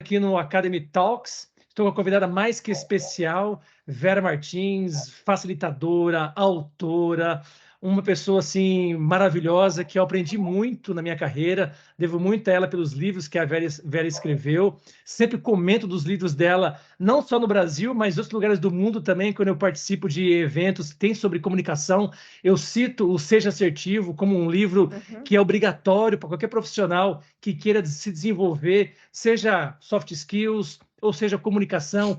aqui no Academy Talks. Estou com a convidada mais que especial, Vera Martins, facilitadora, autora, uma pessoa assim maravilhosa que eu aprendi muito na minha carreira, devo muito a ela pelos livros que a Vera escreveu. Sempre comento dos livros dela, não só no Brasil, mas em outros lugares do mundo também, quando eu participo de eventos que tem sobre comunicação. Eu cito o Seja Assertivo como um livro que é obrigatório para qualquer profissional que queira se desenvolver, seja soft skills, ou seja, comunicação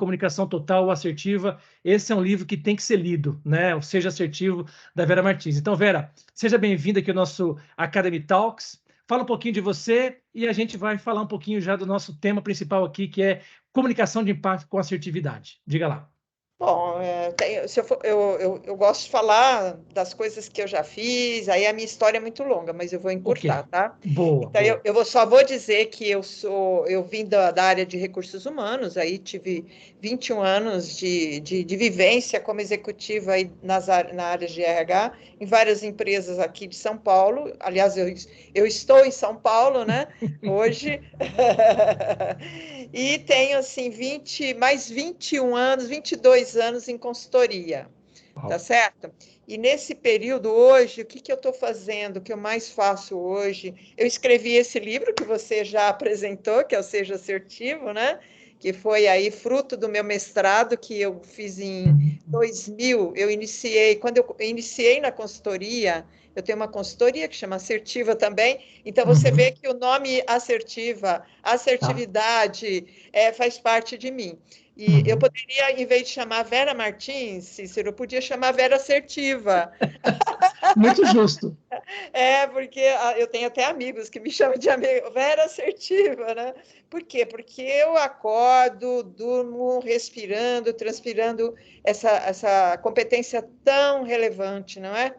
total ou assertiva. Esse é um livro que tem que ser lido, né? O Seja Assertivo, da Vera Martins. Então, Vera, seja bem-vinda aqui ao nosso Academy Talks. Fala um pouquinho de você e a gente vai falar um pouquinho já do nosso tema principal aqui, que é comunicação de impacto com assertividade. Diga lá. Bom, eu gosto de falar das coisas que eu já fiz, aí a minha história é muito longa, mas eu vou encurtar, Okay. tá? Boa, então, boa. só vou dizer que eu vim da área de recursos humanos, aí tive 21 anos de vivência como executiva aí na área de RH, em várias empresas aqui de São Paulo. Aliás, eu estou em São Paulo, né, hoje, e tenho, assim, mais 21 anos, 22 anos em consultoria, tá certo? E nesse período, hoje, o que eu estou fazendo, o que eu mais faço hoje? Eu escrevi esse livro que você já apresentou, que é o Seja Assertivo, né? Que foi aí fruto do meu mestrado, que eu fiz em 2000. Quando eu iniciei na consultoria, eu tenho uma consultoria que chama Assertiva também, então você vê que o nome assertividade, faz parte de mim. E eu poderia, em vez de chamar Vera Martins, Cícero, eu podia chamar Vera Assertiva. Muito justo. Porque eu tenho até amigos que me chamam de amigo, Vera Assertiva, né? Por quê? Porque eu acordo, durmo, respirando, transpirando essa competência tão relevante, não é?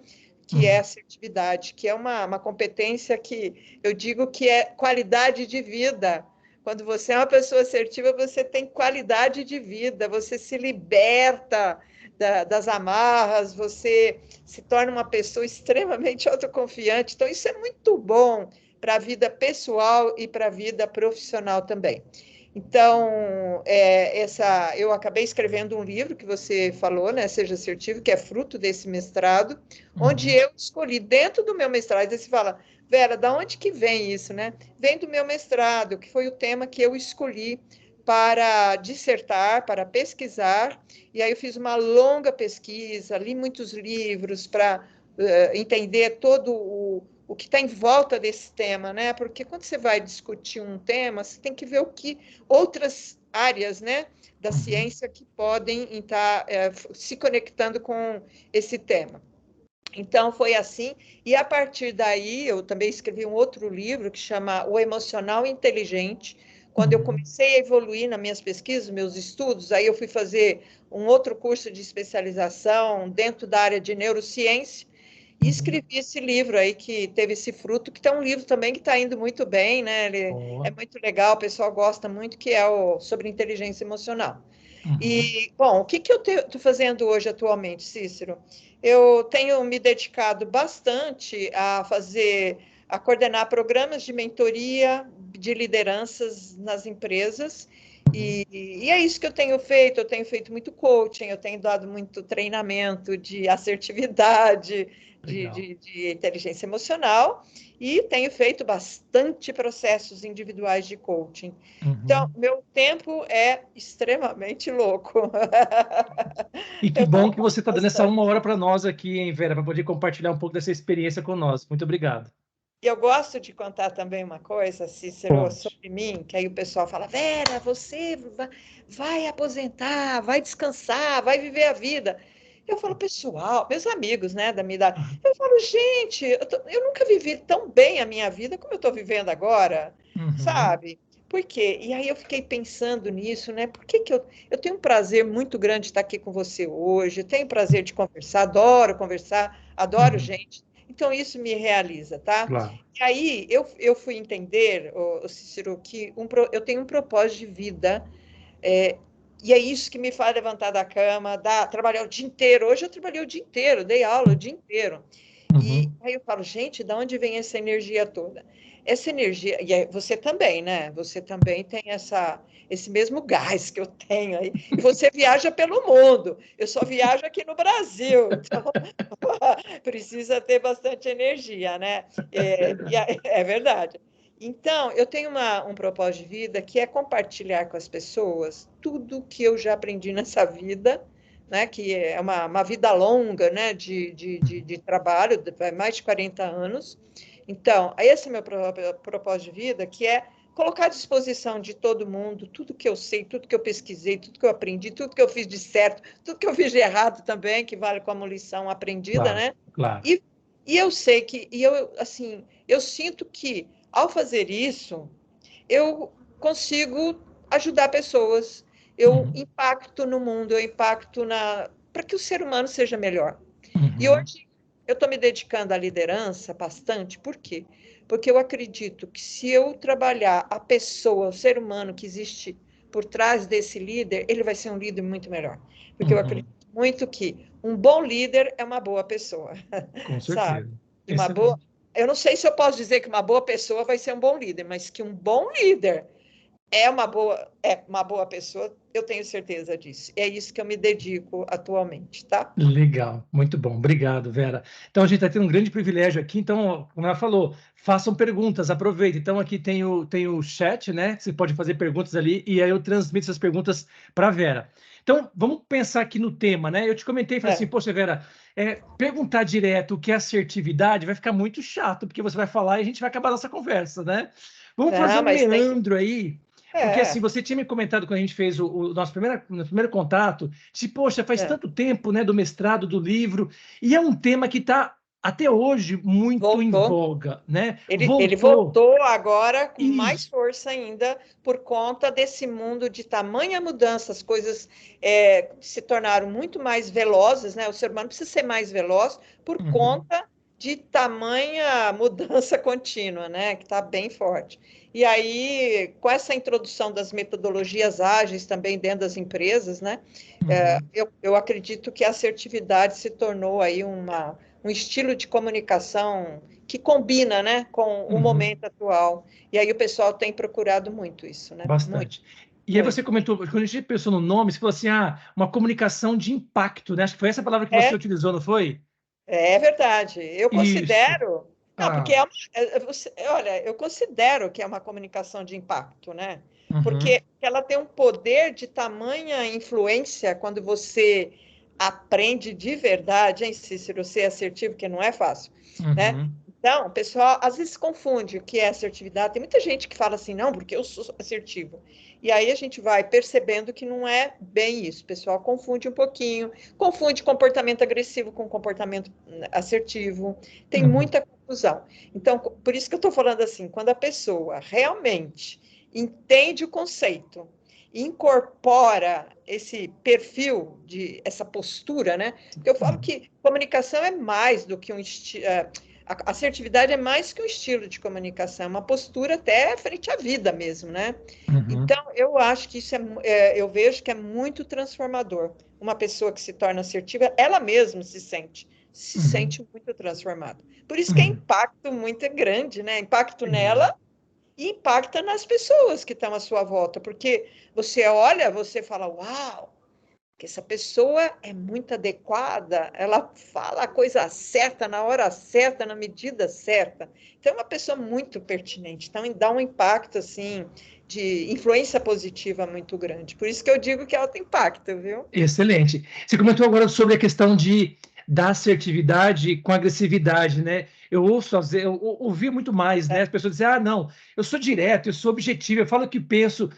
Que é a assertividade, que é uma competência que eu digo que é qualidade de vida. Quando você é uma pessoa assertiva, você tem qualidade de vida, você se liberta das amarras, você se torna uma pessoa extremamente autoconfiante. Então, isso é muito bom para a vida pessoal e para a vida profissional também. Então, eu acabei escrevendo um livro que você falou, né? Seja Assertivo, que é fruto desse mestrado, onde eu escolhi, dentro do meu mestrado, você fala, Vera, da onde que vem isso, né? Vem do meu mestrado, que foi o tema que eu escolhi para dissertar, para pesquisar, e aí eu fiz uma longa pesquisa, li muitos livros para entender todo o que está em volta desse tema, né? Porque quando você vai discutir um tema, você tem que ver o que outras áreas, né, da ciência que podem estar se conectando com esse tema. Então, foi assim, e a partir daí, eu também escrevi um outro livro que chama O Emocional Inteligente. Quando eu comecei a evoluir nas minhas pesquisas, meus estudos, aí eu fui fazer um outro curso de especialização dentro da área de neurociência, e escrevi esse livro aí que teve esse fruto, que é um livro também que está indo muito bem, né? Ele é muito legal, o pessoal gosta muito, que é sobre inteligência emocional. E, bom, o que eu estou fazendo hoje atualmente, Cícero? Eu tenho me dedicado bastante a coordenar programas de mentoria de lideranças nas empresas, e é isso que eu tenho feito. Eu tenho feito muito coaching, eu tenho dado muito treinamento de assertividade, de inteligência emocional, e tenho feito bastante processos individuais de coaching. Então, meu tempo é extremamente louco. E que bom que você está dando essa 1 hora para nós aqui, hein, Vera, para poder compartilhar um pouco dessa experiência conosco. Muito obrigado. Eu gosto de contar também uma coisa, Cícero, sobre mim, que aí o pessoal fala, Vera, você vai aposentar, vai descansar, vai viver a vida. Eu falo, pessoal, meus amigos, né, da minha idade, eu falo, gente, eu nunca vivi tão bem a minha vida como eu estou vivendo agora, sabe? Por quê? E aí eu fiquei pensando nisso, né? Por que eu tenho um prazer muito grande de estar aqui com você hoje, eu tenho prazer de conversar, adoro gente. Então, isso me realiza, tá? Claro. E aí, eu fui entender, Cícero, que eu tenho um propósito de vida, e é isso que me faz levantar da cama, trabalhar o dia inteiro. Hoje eu trabalhei o dia inteiro, dei aula o dia inteiro. E aí eu falo, gente, de onde vem essa energia toda? essa energia, e você também, né? Você também tem esse mesmo gás que eu tenho aí. E você viaja pelo mundo. Eu só viajo aqui no Brasil, então precisa ter bastante energia, né? É verdade. Então, eu tenho um propósito de vida que é compartilhar com as pessoas tudo que eu já aprendi nessa vida, né? Que é uma vida longa, né? De trabalho, mais de 40 anos. Então, esse é meu propósito de vida, que é colocar à disposição de todo mundo tudo que eu sei, tudo que eu pesquisei, tudo que eu aprendi, tudo que eu fiz de certo, tudo que eu fiz de errado também, que vale como lição aprendida, Claro, né? claro. E eu sei que, assim, eu sinto que ao fazer isso, eu consigo ajudar pessoas, eu Uhum, impacto no mundo, eu impacto para que o ser humano seja melhor. E uhum, hoje eu estou me dedicando à liderança bastante, por quê? Porque eu acredito que se eu trabalhar a pessoa, o ser humano que existe por trás desse líder, ele vai ser um líder muito melhor. Porque eu uhum. acredito muito que um bom líder é uma boa pessoa, Com sabe? certeza. E uma boa. Excelente. Eu não sei se eu posso dizer que uma boa pessoa vai ser um bom líder, mas que um bom líder é uma boa pessoa, eu tenho certeza disso. É isso que eu me dedico atualmente, tá? Legal, muito bom. Obrigado, Vera. Então, a gente está tendo um grande privilégio aqui. Então, como ela falou, façam perguntas, aproveitem. Então, aqui tem o chat, né? Você pode fazer perguntas ali e aí eu transmito essas perguntas para a Vera. Então, vamos pensar aqui no tema, né? Eu te comentei, falei assim, É. poxa, Vera, perguntar direto o que é assertividade vai ficar muito chato, porque você vai falar e a gente vai acabar a nossa conversa, né? Vamos fazer Não, um mas tem que. meandro aí. Porque assim, É, você tinha me comentado quando a gente fez o nosso primeiro contato, de, poxa, faz é. tanto tempo, né, do mestrado, do livro, e é um tema que está até hoje muito em Voltou. voga, né? Ele Voltou. voltou agora com mais Isso. força ainda por conta desse mundo de tamanha mudança. As coisas se tornaram muito mais velozes, né? O ser humano precisa ser mais veloz por Uhum, conta de tamanha mudança contínua, né? Que está bem forte. E aí, com essa introdução das metodologias ágeis também dentro das empresas, né? uhum, Eu acredito que a assertividade se tornou aí um estilo de comunicação que combina, né, com o uhum, momento atual. E aí o pessoal tem procurado muito isso, né? Muito, bastante. E aí você muito. comentou, quando a gente pensou no nome, você falou assim, uma comunicação de impacto, né? Acho que foi essa palavra que você É, utilizou, não foi? é verdade. Eu Isso. considero. Não, porque Ah, olha, eu considero que é uma comunicação de impacto, né? uhum, Porque ela tem um poder de tamanha influência quando você aprende de verdade, hein, Cícero, ser assertivo, que não é fácil, né? uhum, Então, o pessoal às vezes confunde o que é assertividade. Tem muita gente que fala assim, não, porque eu sou assertivo. E aí a gente vai percebendo que não é bem isso. O pessoal confunde um pouquinho, confunde comportamento agressivo com comportamento assertivo, tem uhum, muita confusão. Então, por isso que eu estou falando assim, quando a pessoa realmente entende o conceito, incorpora esse perfil essa postura, né? Porque eu falo uhum, que comunicação é mais do que a assertividade é mais que um estilo de comunicação, é uma postura até frente à vida mesmo, né? uhum, Então, eu acho que isso eu vejo que é muito transformador. Uma pessoa que se torna assertiva, ela mesma se uhum, sente muito transformada. Por isso que é uhum. impacto muito grande, né? Impacto Legal. nela e impacta nas pessoas que estão à sua volta, porque você olha, você fala, uau, que essa pessoa é muito adequada, ela fala a coisa certa, na hora certa, na medida certa. Então, é uma pessoa muito pertinente. Então, dá um impacto, assim, de influência positiva muito grande. Por isso que eu digo que ela tem impacto, viu? Excelente. Você comentou agora sobre a questão da assertividade com agressividade, né? Eu ouço, eu ouvi muito mais, né? É. As pessoas dizem, não, eu sou direto, eu sou objetivo, eu falo o que penso.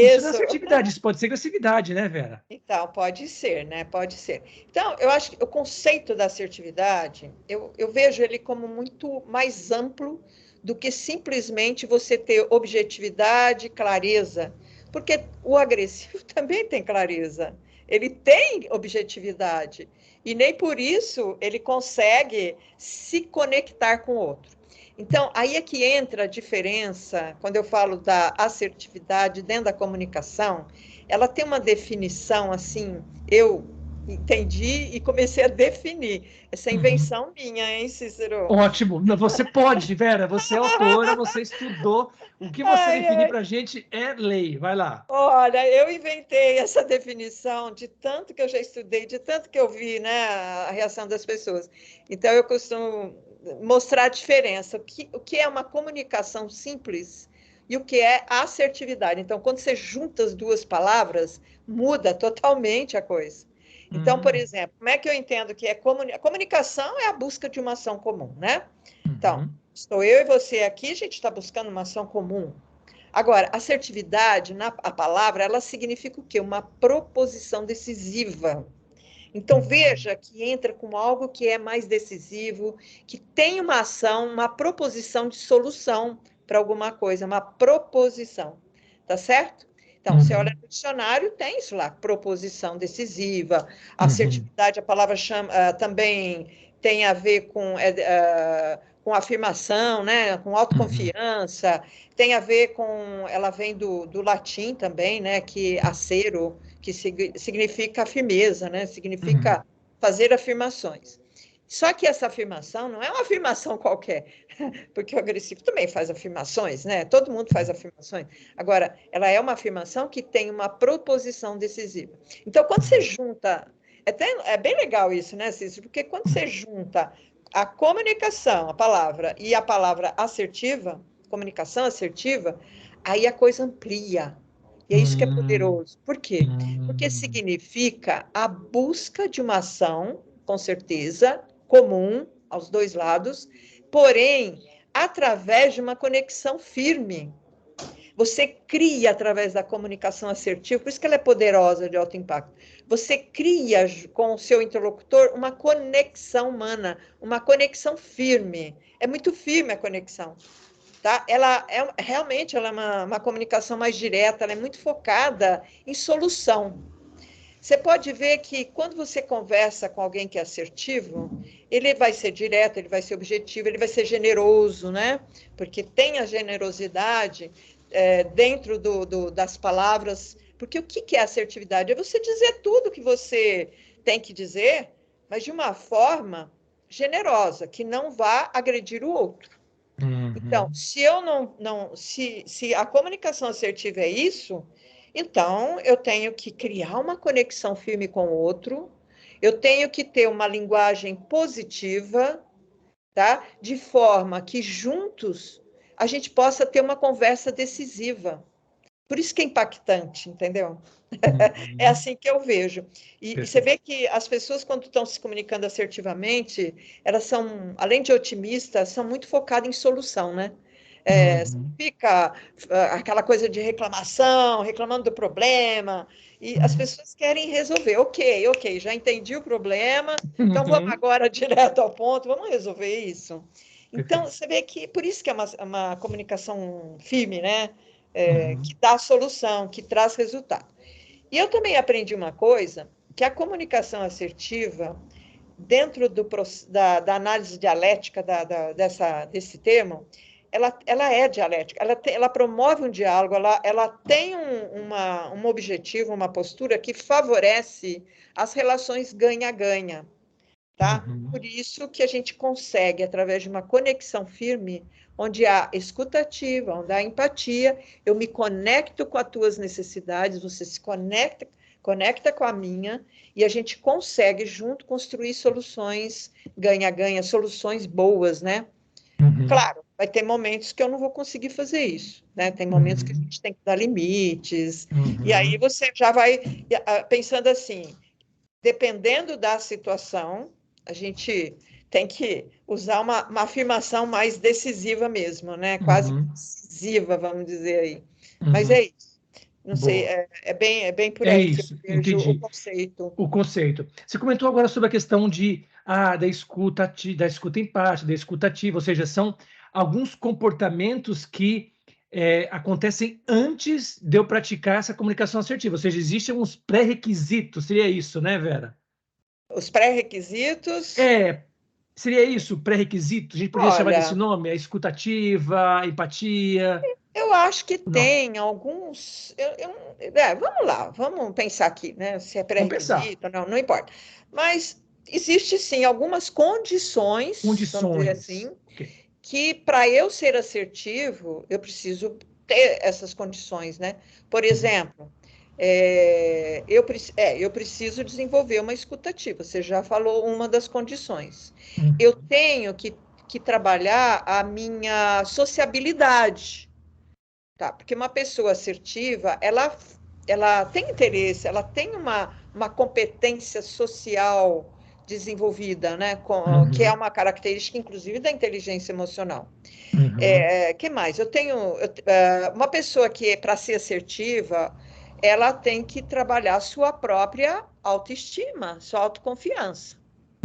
Isso não é Isso. assertividade, isso pode ser agressividade, né, Vera? Então, pode ser, né? Pode ser. Então, eu acho que o conceito da assertividade, eu vejo ele como muito mais amplo do que simplesmente você ter objetividade, clareza. Porque o agressivo também tem clareza. Ele tem objetividade. E nem por isso ele consegue se conectar com o outro. Então, aí é que entra a diferença, quando eu falo da assertividade dentro da comunicação, ela tem uma definição assim, eu entendi e comecei a definir. Essa é invenção minha, hein, Cícero? Ótimo. Não, você pode, Vera, você é autora, você estudou. O que você Ai, definir ai. para a gente é lei. Vai lá. Olha, eu inventei essa definição de tanto que eu já estudei, de tanto que eu vi, né, a reação das pessoas. Então, eu costumo mostrar a diferença, o que é uma comunicação simples e o que é assertividade. Então, quando você junta as duas palavras, muda totalmente a coisa. Então, por Hum, exemplo, como é que eu entendo que é comunicação é a busca de uma ação comum, né? Então, uhum, estou eu e você aqui, a gente está buscando uma ação comum. Agora, assertividade, a palavra, ela significa o quê? Uma proposição decisiva. Então, uhum, veja que entra com algo que é mais decisivo, que tem uma ação, uma proposição de solução para alguma coisa, uma proposição. Tá certo? Então, você olha uhum, no dicionário, tem isso lá, proposição decisiva, uhum, assertividade, a palavra chama, também tem a ver com afirmação, né? Com uhum, autoconfiança, tem a ver com, ela vem do latim também, né? Que acero, que significa firmeza, né? uhum. Significa fazer afirmações. Só que essa afirmação não é uma afirmação qualquer, porque o agressivo também faz afirmações, né? Todo mundo faz afirmações. Agora, ela é uma afirmação que tem uma proposição decisiva. Então, quando você junta, é bem legal isso, né, Cícero? Porque quando você junta a comunicação, a palavra, e a palavra assertiva, comunicação assertiva, aí a coisa amplia. E é isso que é Hum, poderoso. Por quê? Porque hum, significa a busca de uma ação, com certeza, comum aos dois lados, porém, através de uma conexão firme. Você cria através da comunicação assertiva, por isso que ela é poderosa, de alto impacto. Você cria com o seu interlocutor uma conexão humana, uma conexão firme. É muito firme a conexão. Tá? Realmente ela é uma comunicação mais direta, ela é muito focada em solução. Você pode ver que quando você conversa com alguém que é assertivo, ele vai ser direto, ele vai ser objetivo, ele vai ser generoso, né? Porque tem a generosidade dentro das palavras. Porque o que é assertividade? É você dizer tudo que você tem que dizer, mas de uma forma generosa, que não vá agredir o outro. Então, uhum, se eu se a comunicação assertiva é isso, então eu tenho que criar uma conexão firme com o outro, eu tenho que ter uma linguagem positiva, tá? De forma que juntos a gente possa ter uma conversa decisiva. Por isso que é impactante, entendeu? É uhum. assim que eu vejo. E você Perfeito. vê que as pessoas, quando estão se comunicando assertivamente, elas são, além de otimistas, são muito focadas em solução, né? Uhum, Fica aquela coisa de reclamação, reclamando do problema, e as uhum, pessoas querem resolver. Ok, ok, já entendi o problema, então vamos uhum. agora direto ao ponto, vamos resolver isso. Então, Perfeito. você vê que por isso que é uma comunicação firme, né? Que Uhum, dá solução, que traz resultado. E eu também aprendi uma coisa, que a comunicação assertiva, dentro da análise dialética desse termo, ela é dialética, ela promove um diálogo, ela tem um objetivo, uma postura que favorece as relações ganha-ganha, tá? uhum, Por isso que a gente consegue, através de uma conexão firme, onde há escutativa, onde há empatia, eu me conecto com as tuas necessidades, você se conecta com a minha, e a gente consegue junto construir soluções ganha-ganha, soluções boas, né? uhum, Claro, vai ter momentos que eu não vou conseguir fazer isso, né? Tem momentos que a uhum, gente tem que dar limites, e aí uhum. você já vai pensando assim, dependendo da situação, a gente tem que usar uma afirmação mais decisiva mesmo, né? Quase Uhum, decisiva, vamos dizer aí. Mas é uhum. isso. Não sei, Boa. é bem por É aí que eu isso, vejo o entendi. conceito. O conceito. Você comentou agora sobre a questão da escuta empática, da escuta ativa, ou seja, são alguns comportamentos que acontecem antes de eu praticar essa comunicação assertiva, ou seja, existem uns pré-requisitos, seria isso, né, Vera? Os pré-requisitos, É, seria isso, pré-requisito? A gente poderia chamar desse olha, nome? A escuta ativa, a empatia. Eu acho que Não, tem alguns. Vamos lá, vamos pensar aqui, né? Se é vamos pensar. pré-requisito, não importa. Mas existe sim algumas condições, vamos dizer Condições. assim, Ok. que para eu ser assertivo, eu preciso ter essas condições, né? Por Uhum. exemplo, eu preciso desenvolver uma escutativa. Você já falou uma das condições. Eu Uhum. tenho que trabalhar a minha sociabilidade. Tá? Porque uma pessoa assertiva, ela tem interesse, ela tem uma competência social desenvolvida, né? Que é Uhum. uma característica, inclusive, da inteligência emocional. Uhum. Que mais? Uma pessoa que, para ser assertiva, ela tem que trabalhar a sua própria autoestima, sua autoconfiança,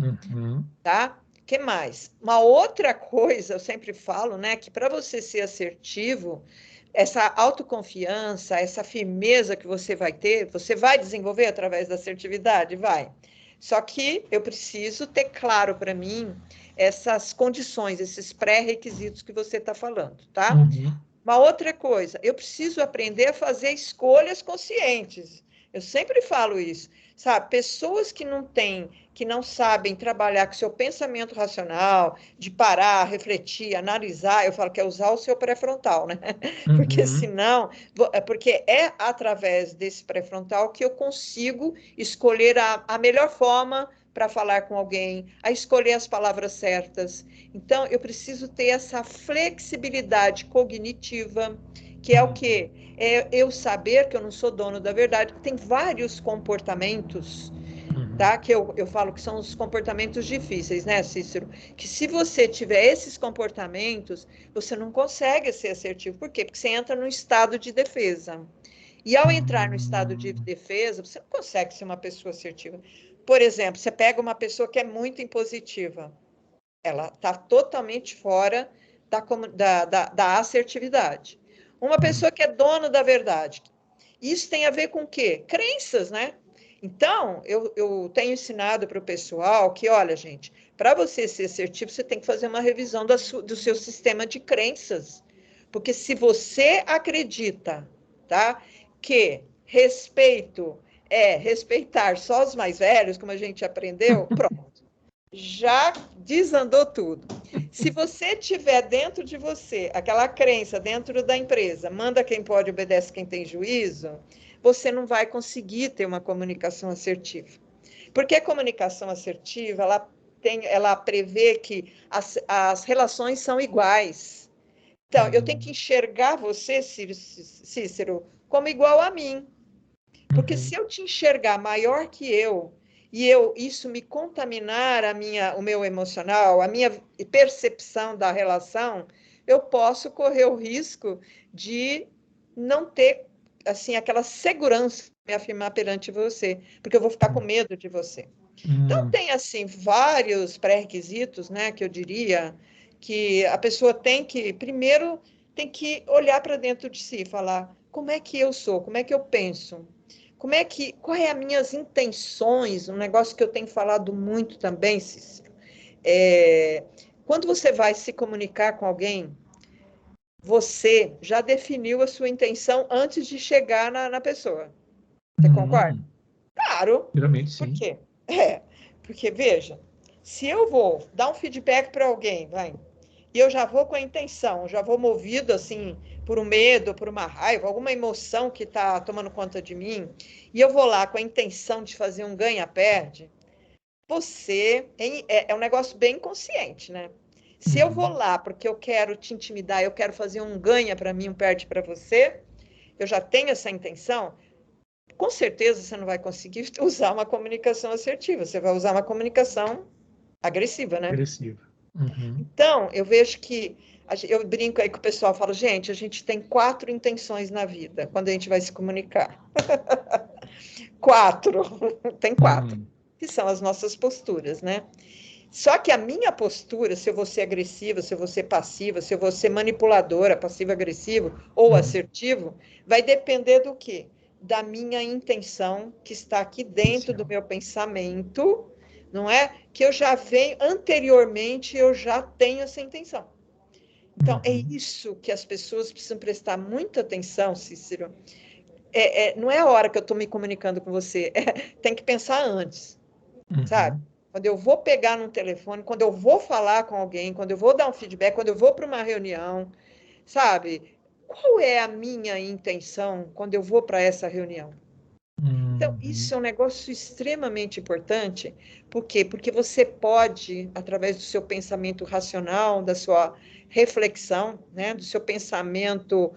Uhum. tá? Que mais? Uma outra coisa, eu sempre falo, né, que para você ser assertivo, essa autoconfiança, essa firmeza que você vai desenvolver através da assertividade? Vai. Só que eu preciso ter claro para mim essas condições, esses pré-requisitos que você está falando, tá? Uhum. Uma outra coisa, eu preciso aprender a fazer escolhas conscientes. Eu sempre falo isso, sabe? Pessoas que não sabem trabalhar com seu pensamento racional, de parar, refletir, analisar, eu falo que é usar o seu pré-frontal, né? Porque Uhum. senão, porque é através desse pré-frontal que eu consigo escolher a melhor forma para falar com alguém, a escolher as palavras certas. Então, eu preciso ter essa flexibilidade cognitiva, que é o Uhum. quê? É eu saber que eu não sou dono da verdade. Tem vários comportamentos, Uhum. tá? Que eu falo que são os comportamentos difíceis, né, Cícero? Que se você tiver esses comportamentos, você não consegue ser assertivo. Por quê? Porque você entra num estado de defesa. E ao entrar no estado de Uhum. defesa, você não consegue ser uma pessoa assertiva. Por exemplo, você pega uma pessoa que é muito impositiva, ela está totalmente fora da assertividade. Uma Uhum. pessoa que é dona da verdade. Isso tem a ver com o quê? Crenças, né? Então, eu tenho ensinado para o pessoal que, olha, gente, para você ser assertivo, você tem que fazer uma revisão do seu sistema de crenças. Porque se você acredita, tá, que respeito é respeitar só os mais velhos, como a gente aprendeu, pronto, já desandou tudo. Se você tiver dentro de você aquela crença dentro da empresa, manda quem pode, obedece quem tem juízo, você não vai conseguir ter uma comunicação assertiva. Porque a comunicação assertiva, ela prevê que as relações são iguais. Então, eu tenho que Uhum. enxergar você, Cícero, como igual a mim. Porque se Uhum. eu te enxergar maior que eu e isso me contaminar o meu emocional, a minha percepção da relação, eu posso correr o risco de não ter assim aquela segurança de me afirmar perante você, porque eu vou ficar com medo de você. Então Uhum. tem assim vários pré-requisitos, né, que eu diria que a pessoa tem que olhar para dentro de si e falar como é que eu sou, como é que eu penso, qual é as minhas intenções, um negócio que eu tenho falado muito também, Cícero, é, quando você vai se comunicar com alguém, você já definiu a sua intenção antes de chegar na pessoa. Você concorda? Uhum. Claro. Geralmente, Por sim. quê? Porque, veja, se eu vou dar um feedback para alguém, vai, e eu já vou com a intenção, já vou movido assim por um medo, por uma raiva, alguma emoção que está tomando conta de mim, e eu vou lá com a intenção de fazer um ganha-perde, é um negócio bem consciente, né? Se eu vou Uhum. lá porque eu quero te intimidar, eu quero fazer um ganha para mim, um perde para você, eu já tenho essa intenção, com certeza você não vai conseguir usar uma comunicação assertiva, você vai usar uma comunicação agressiva, né? Agressiva. Uhum. Então, eu vejo que eu brinco aí com o pessoal, falo, gente, a gente tem 4 intenções na vida quando a gente vai se comunicar. 4, tem 4, Uhum. que são as nossas posturas, né? Só que a minha postura, se eu vou ser agressiva, se eu vou ser passiva, se eu vou ser manipuladora, passivo-agressivo ou Uhum. assertivo, vai depender do quê? Da minha intenção que está aqui dentro do Inicial. meu pensamento, não é? Que eu já venho, anteriormente, eu já tenho essa intenção. Então, é isso que as pessoas precisam prestar muita atenção, Cícero. Não é a hora que eu estou me comunicando com você, tem que pensar antes, sabe? Quando eu vou pegar num telefone, quando eu vou falar com alguém, quando eu vou dar um feedback, quando eu vou para uma reunião, sabe? Qual é a minha intenção quando eu vou para essa reunião? Então, isso é um negócio extremamente importante. Por quê? Porque você pode, através do seu pensamento racional, da sua reflexão, né, do seu pensamento,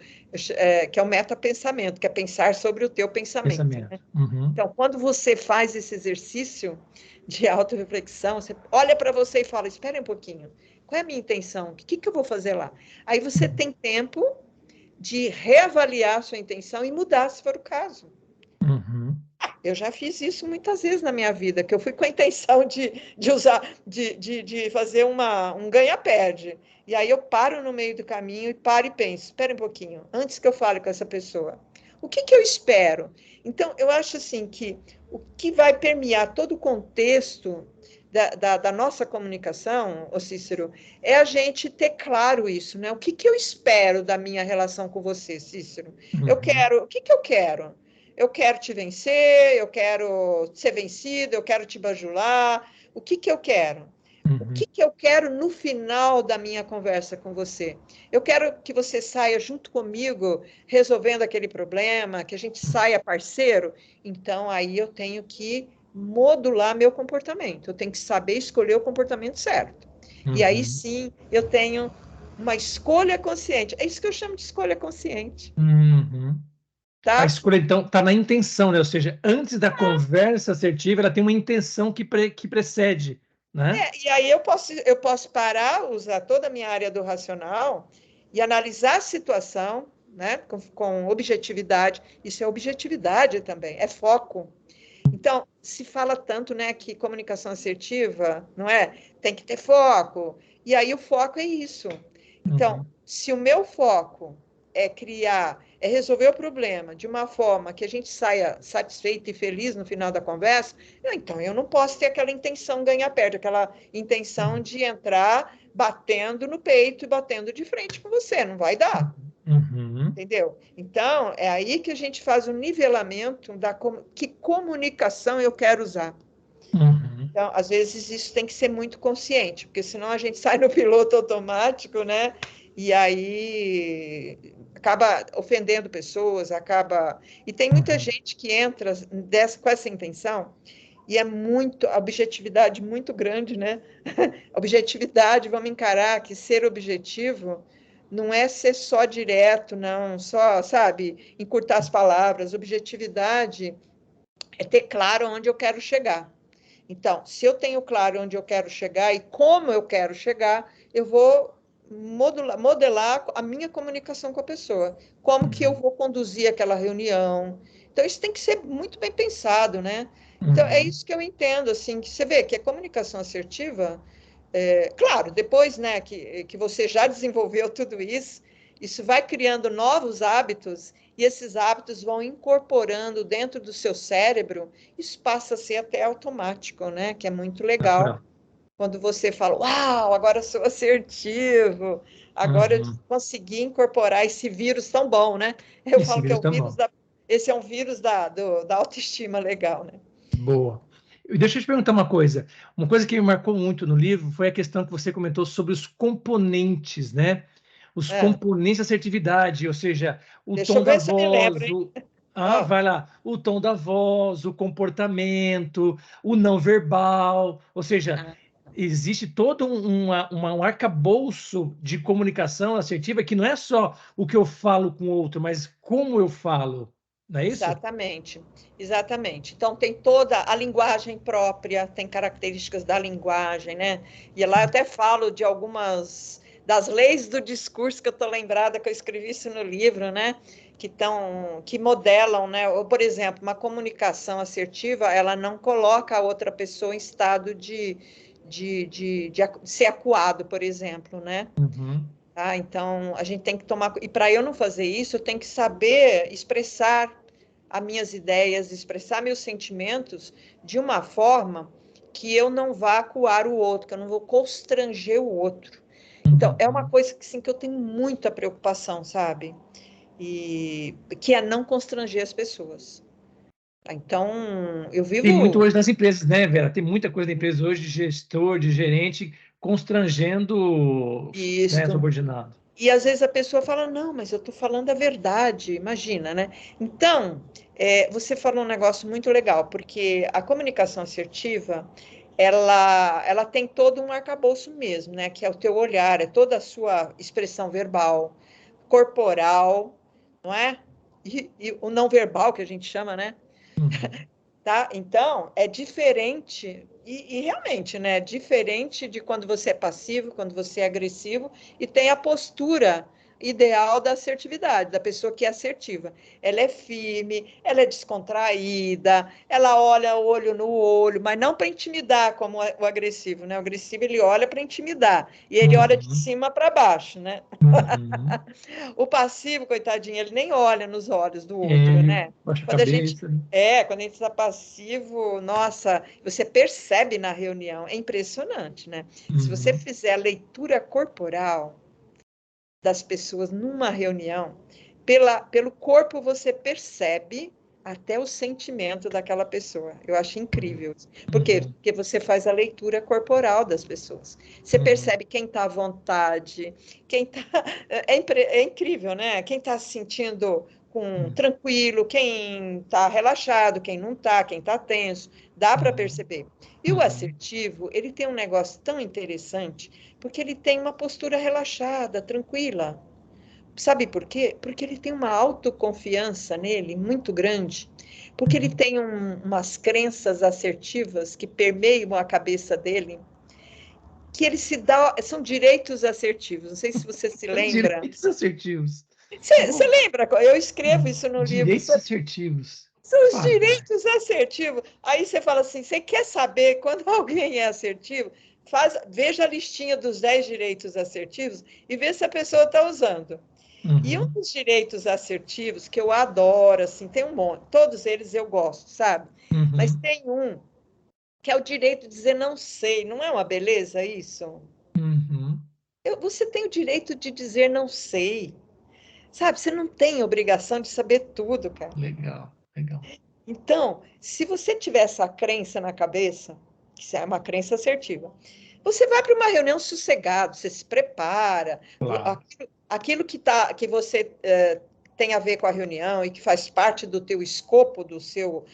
que é o metapensamento, que é pensar sobre o teu pensamento. Né? Então, quando você faz esse exercício de autorreflexão, você olha para você e fala, espera um pouquinho, qual é a minha intenção? O que eu vou fazer lá? Aí você tem tempo de reavaliar a sua intenção e mudar, se for o caso. Eu já fiz isso muitas vezes na minha vida, que eu fui com a intenção de usar, de fazer um ganha-perde. E aí eu paro no meio do caminho e paro e penso, espera um pouquinho, antes que eu fale com essa pessoa. O que eu espero? Então, eu acho assim que o que vai permear todo o contexto da nossa comunicação, ô Cícero, é a gente ter claro isso, né? O que eu espero da minha relação com você, Cícero? O que eu quero? Eu quero te vencer, eu quero ser vencido, eu quero te bajular. O que eu quero? O que eu quero no final da minha conversa com você? Eu quero que você saia junto comigo resolvendo aquele problema, que a gente saia parceiro. Então, aí eu tenho que modular meu comportamento. Eu tenho que saber escolher o comportamento certo. E aí sim, eu tenho uma escolha consciente. É isso que eu chamo de escolha consciente. Tá? A escolha, então, está na intenção, né? Ou seja, antes da conversa assertiva, ela tem uma intenção que precede, né? E aí eu posso parar, usar toda a minha área do racional e analisar a situação, né? Com objetividade. Isso é objetividade também, é foco. Então, se fala tanto, né, que comunicação assertiva, não é? Tem que ter foco. E aí o foco é isso. Então, se o meu foco é resolver o problema de uma forma que a gente saia satisfeito e feliz no final da conversa, então eu não posso ter aquela intenção ganhar-perde, aquela intenção de entrar batendo no peito e batendo de frente com você, não vai dar. Entendeu? Então, é aí que a gente faz o nivelamento que comunicação eu quero usar. Então, às vezes isso tem que ser muito consciente, porque senão a gente sai no piloto automático, né? E aí acaba ofendendo pessoas, acaba... E tem muita gente que entra com essa intenção e a objetividade muito grande, né? Objetividade, vamos encarar que ser objetivo não é ser só direto, não, só, sabe, encurtar as palavras. Objetividade é ter claro onde eu quero chegar. Então, se eu tenho claro onde eu quero chegar e como eu quero chegar, eu vou modelar a minha comunicação com a pessoa. Como que eu vou conduzir aquela reunião. Então, isso tem que ser muito bem pensado, né? Então, é isso que eu entendo, assim, que você vê que a comunicação assertiva, claro, depois, né, que você já desenvolveu tudo isso, isso vai criando novos hábitos e esses hábitos vão incorporando dentro do seu cérebro, isso passa a ser até automático, né? Que é muito legal. Quando você fala, uau, agora eu sou assertivo, agora eu consegui incorporar esse vírus tão bom, né? Eu falo que é o vírus esse é um vírus da autoestima legal, né? Boa. Deixa eu te perguntar uma coisa. Uma coisa que me marcou muito no livro foi a questão que você comentou sobre os componentes, né? Os componentes da assertividade, ou seja, o Deixa tom eu da ver se eu me voz, lembro, vai lá, o tom da voz, o comportamento, o não verbal, ou seja, existe todo um arcabouço de comunicação assertiva que não é só o que eu falo com o outro, mas como eu falo, não é isso? Exatamente, exatamente. Então, tem toda a linguagem própria, tem características da linguagem, né? E lá eu até falo de algumas das leis do discurso que eu estou lembrada, que eu escrevi isso no livro, né? Que modelam, né? Ou, por exemplo, uma comunicação assertiva, ela não coloca a outra pessoa em estado de ser acuado, por exemplo, né? Então, a gente tem que tomar... E para eu não fazer isso, eu tenho que saber expressar as minhas ideias, expressar meus sentimentos de uma forma que eu não vá acuar o outro, que eu não vou constranger o outro. Então, é uma coisa que, sim, que eu tenho muita preocupação, sabe? E que é não constranger as pessoas. Então, eu Tem muito vivo hoje nas empresas, né, Vera? Tem muita coisa na empresa hoje de gestor, de gerente, constrangendo, né, isso. subordinado. E às vezes a pessoa fala, não, mas eu estou falando a verdade, imagina, né? Então, você falou um negócio muito legal, porque a comunicação assertiva, ela tem todo um arcabouço mesmo, né? Que é o teu olhar, é toda a sua expressão verbal, corporal, não é? E o não verbal, que a gente chama, né? Uhum. Tá? Então, é diferente, e realmente, né? É diferente de quando você é passivo, quando você é agressivo, e tem a postura ideal da assertividade, da pessoa que é assertiva. Ela é firme, ela é descontraída, ela olha o olho no olho, mas não para intimidar, como o agressivo, né? O agressivo ele olha para intimidar, e ele olha de Uhum. cima para baixo, né? Uhum. O passivo, coitadinho, ele nem olha nos olhos do outro, Ele né? baixa a Quando a gente cabeça. Né? quando a gente está passivo, nossa, você percebe na reunião, é impressionante, né? Se você Uhum. fizer a leitura corporal das pessoas numa reunião, pelo corpo você percebe até o sentimento daquela pessoa. Eu acho incrível. Por quê? Uhum. Porque você faz a leitura corporal das pessoas. Você Uhum. percebe quem está à vontade, quem está. É incrível, né? Quem está se sentindo Uhum. tranquilo, quem está relaxado, quem não está, quem está tenso. Dá para Uhum. perceber. E o Uhum. assertivo, ele tem um negócio tão interessante, porque ele tem uma postura relaxada, tranquila. Sabe por quê? Porque ele tem uma autoconfiança nele muito grande, porque ele Uhum. tem umas crenças assertivas que permeiam a cabeça dele, que ele se dá, são direitos assertivos. Não sei se você se lembra. Direitos assertivos. Você Bom, lembra? Eu escrevo isso no livro. direitos assertivos. São os Vagar. direitos assertivos. Aí você fala assim: você quer saber quando alguém é assertivo? Veja a listinha dos 10 direitos assertivos e vê se a pessoa está usando. E um Uhum. dos direitos assertivos que eu adoro, assim, tem um monte, todos eles eu gosto, sabe? Mas Uhum. tem um que é o direito de dizer não sei. Não é uma beleza isso? Uhum. Você tem o direito de dizer não sei, sabe? Você não tem obrigação de saber tudo, cara. Legal, legal. Então, se você tiver essa crença na cabeça, que isso é uma crença assertiva, você vai para uma reunião sossegado, você se prepara, Claro. aquilo que você tem a ver com a reunião e que faz parte do teu escopo, do seu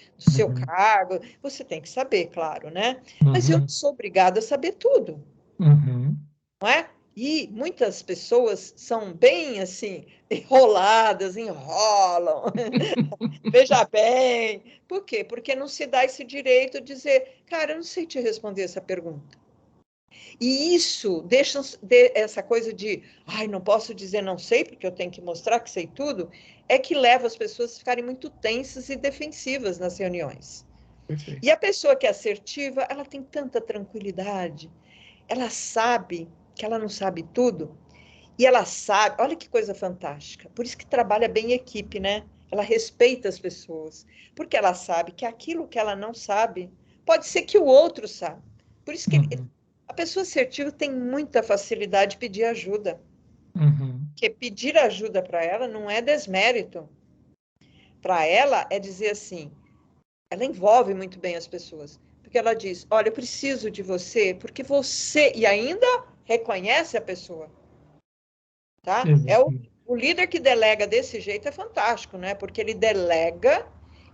Uhum. cargo, você tem que saber, claro, né? Mas eu não Uhum. sou obrigada a saber tudo, Uhum. não é? E muitas pessoas são bem assim, enroladas, enrolam. Veja bem. Por quê? Porque não se dá esse direito de dizer, cara, eu não sei te responder essa pergunta. E isso deixa essa coisa de, ai, não posso dizer não sei, porque eu tenho que mostrar que sei tudo, é que leva as pessoas a ficarem muito tensas e defensivas nas reuniões. E Perfeito. a pessoa que é assertiva, ela tem tanta tranquilidade, ela sabe que ela não sabe tudo, e ela sabe, olha que coisa fantástica. Por isso que trabalha bem em equipe, né? Ela respeita as pessoas, porque ela sabe que aquilo que ela não sabe, pode ser que o outro sabe. Por isso que Uhum. a pessoa assertiva tem muita facilidade de pedir ajuda. Uhum. Porque pedir ajuda para ela não é desmérito. Para ela é dizer assim, ela envolve muito bem as pessoas. Porque ela diz, olha, eu preciso de você, porque você... E ainda reconhece a pessoa. Tá? Exatamente. O líder que delega desse jeito é fantástico, né? Porque ele delega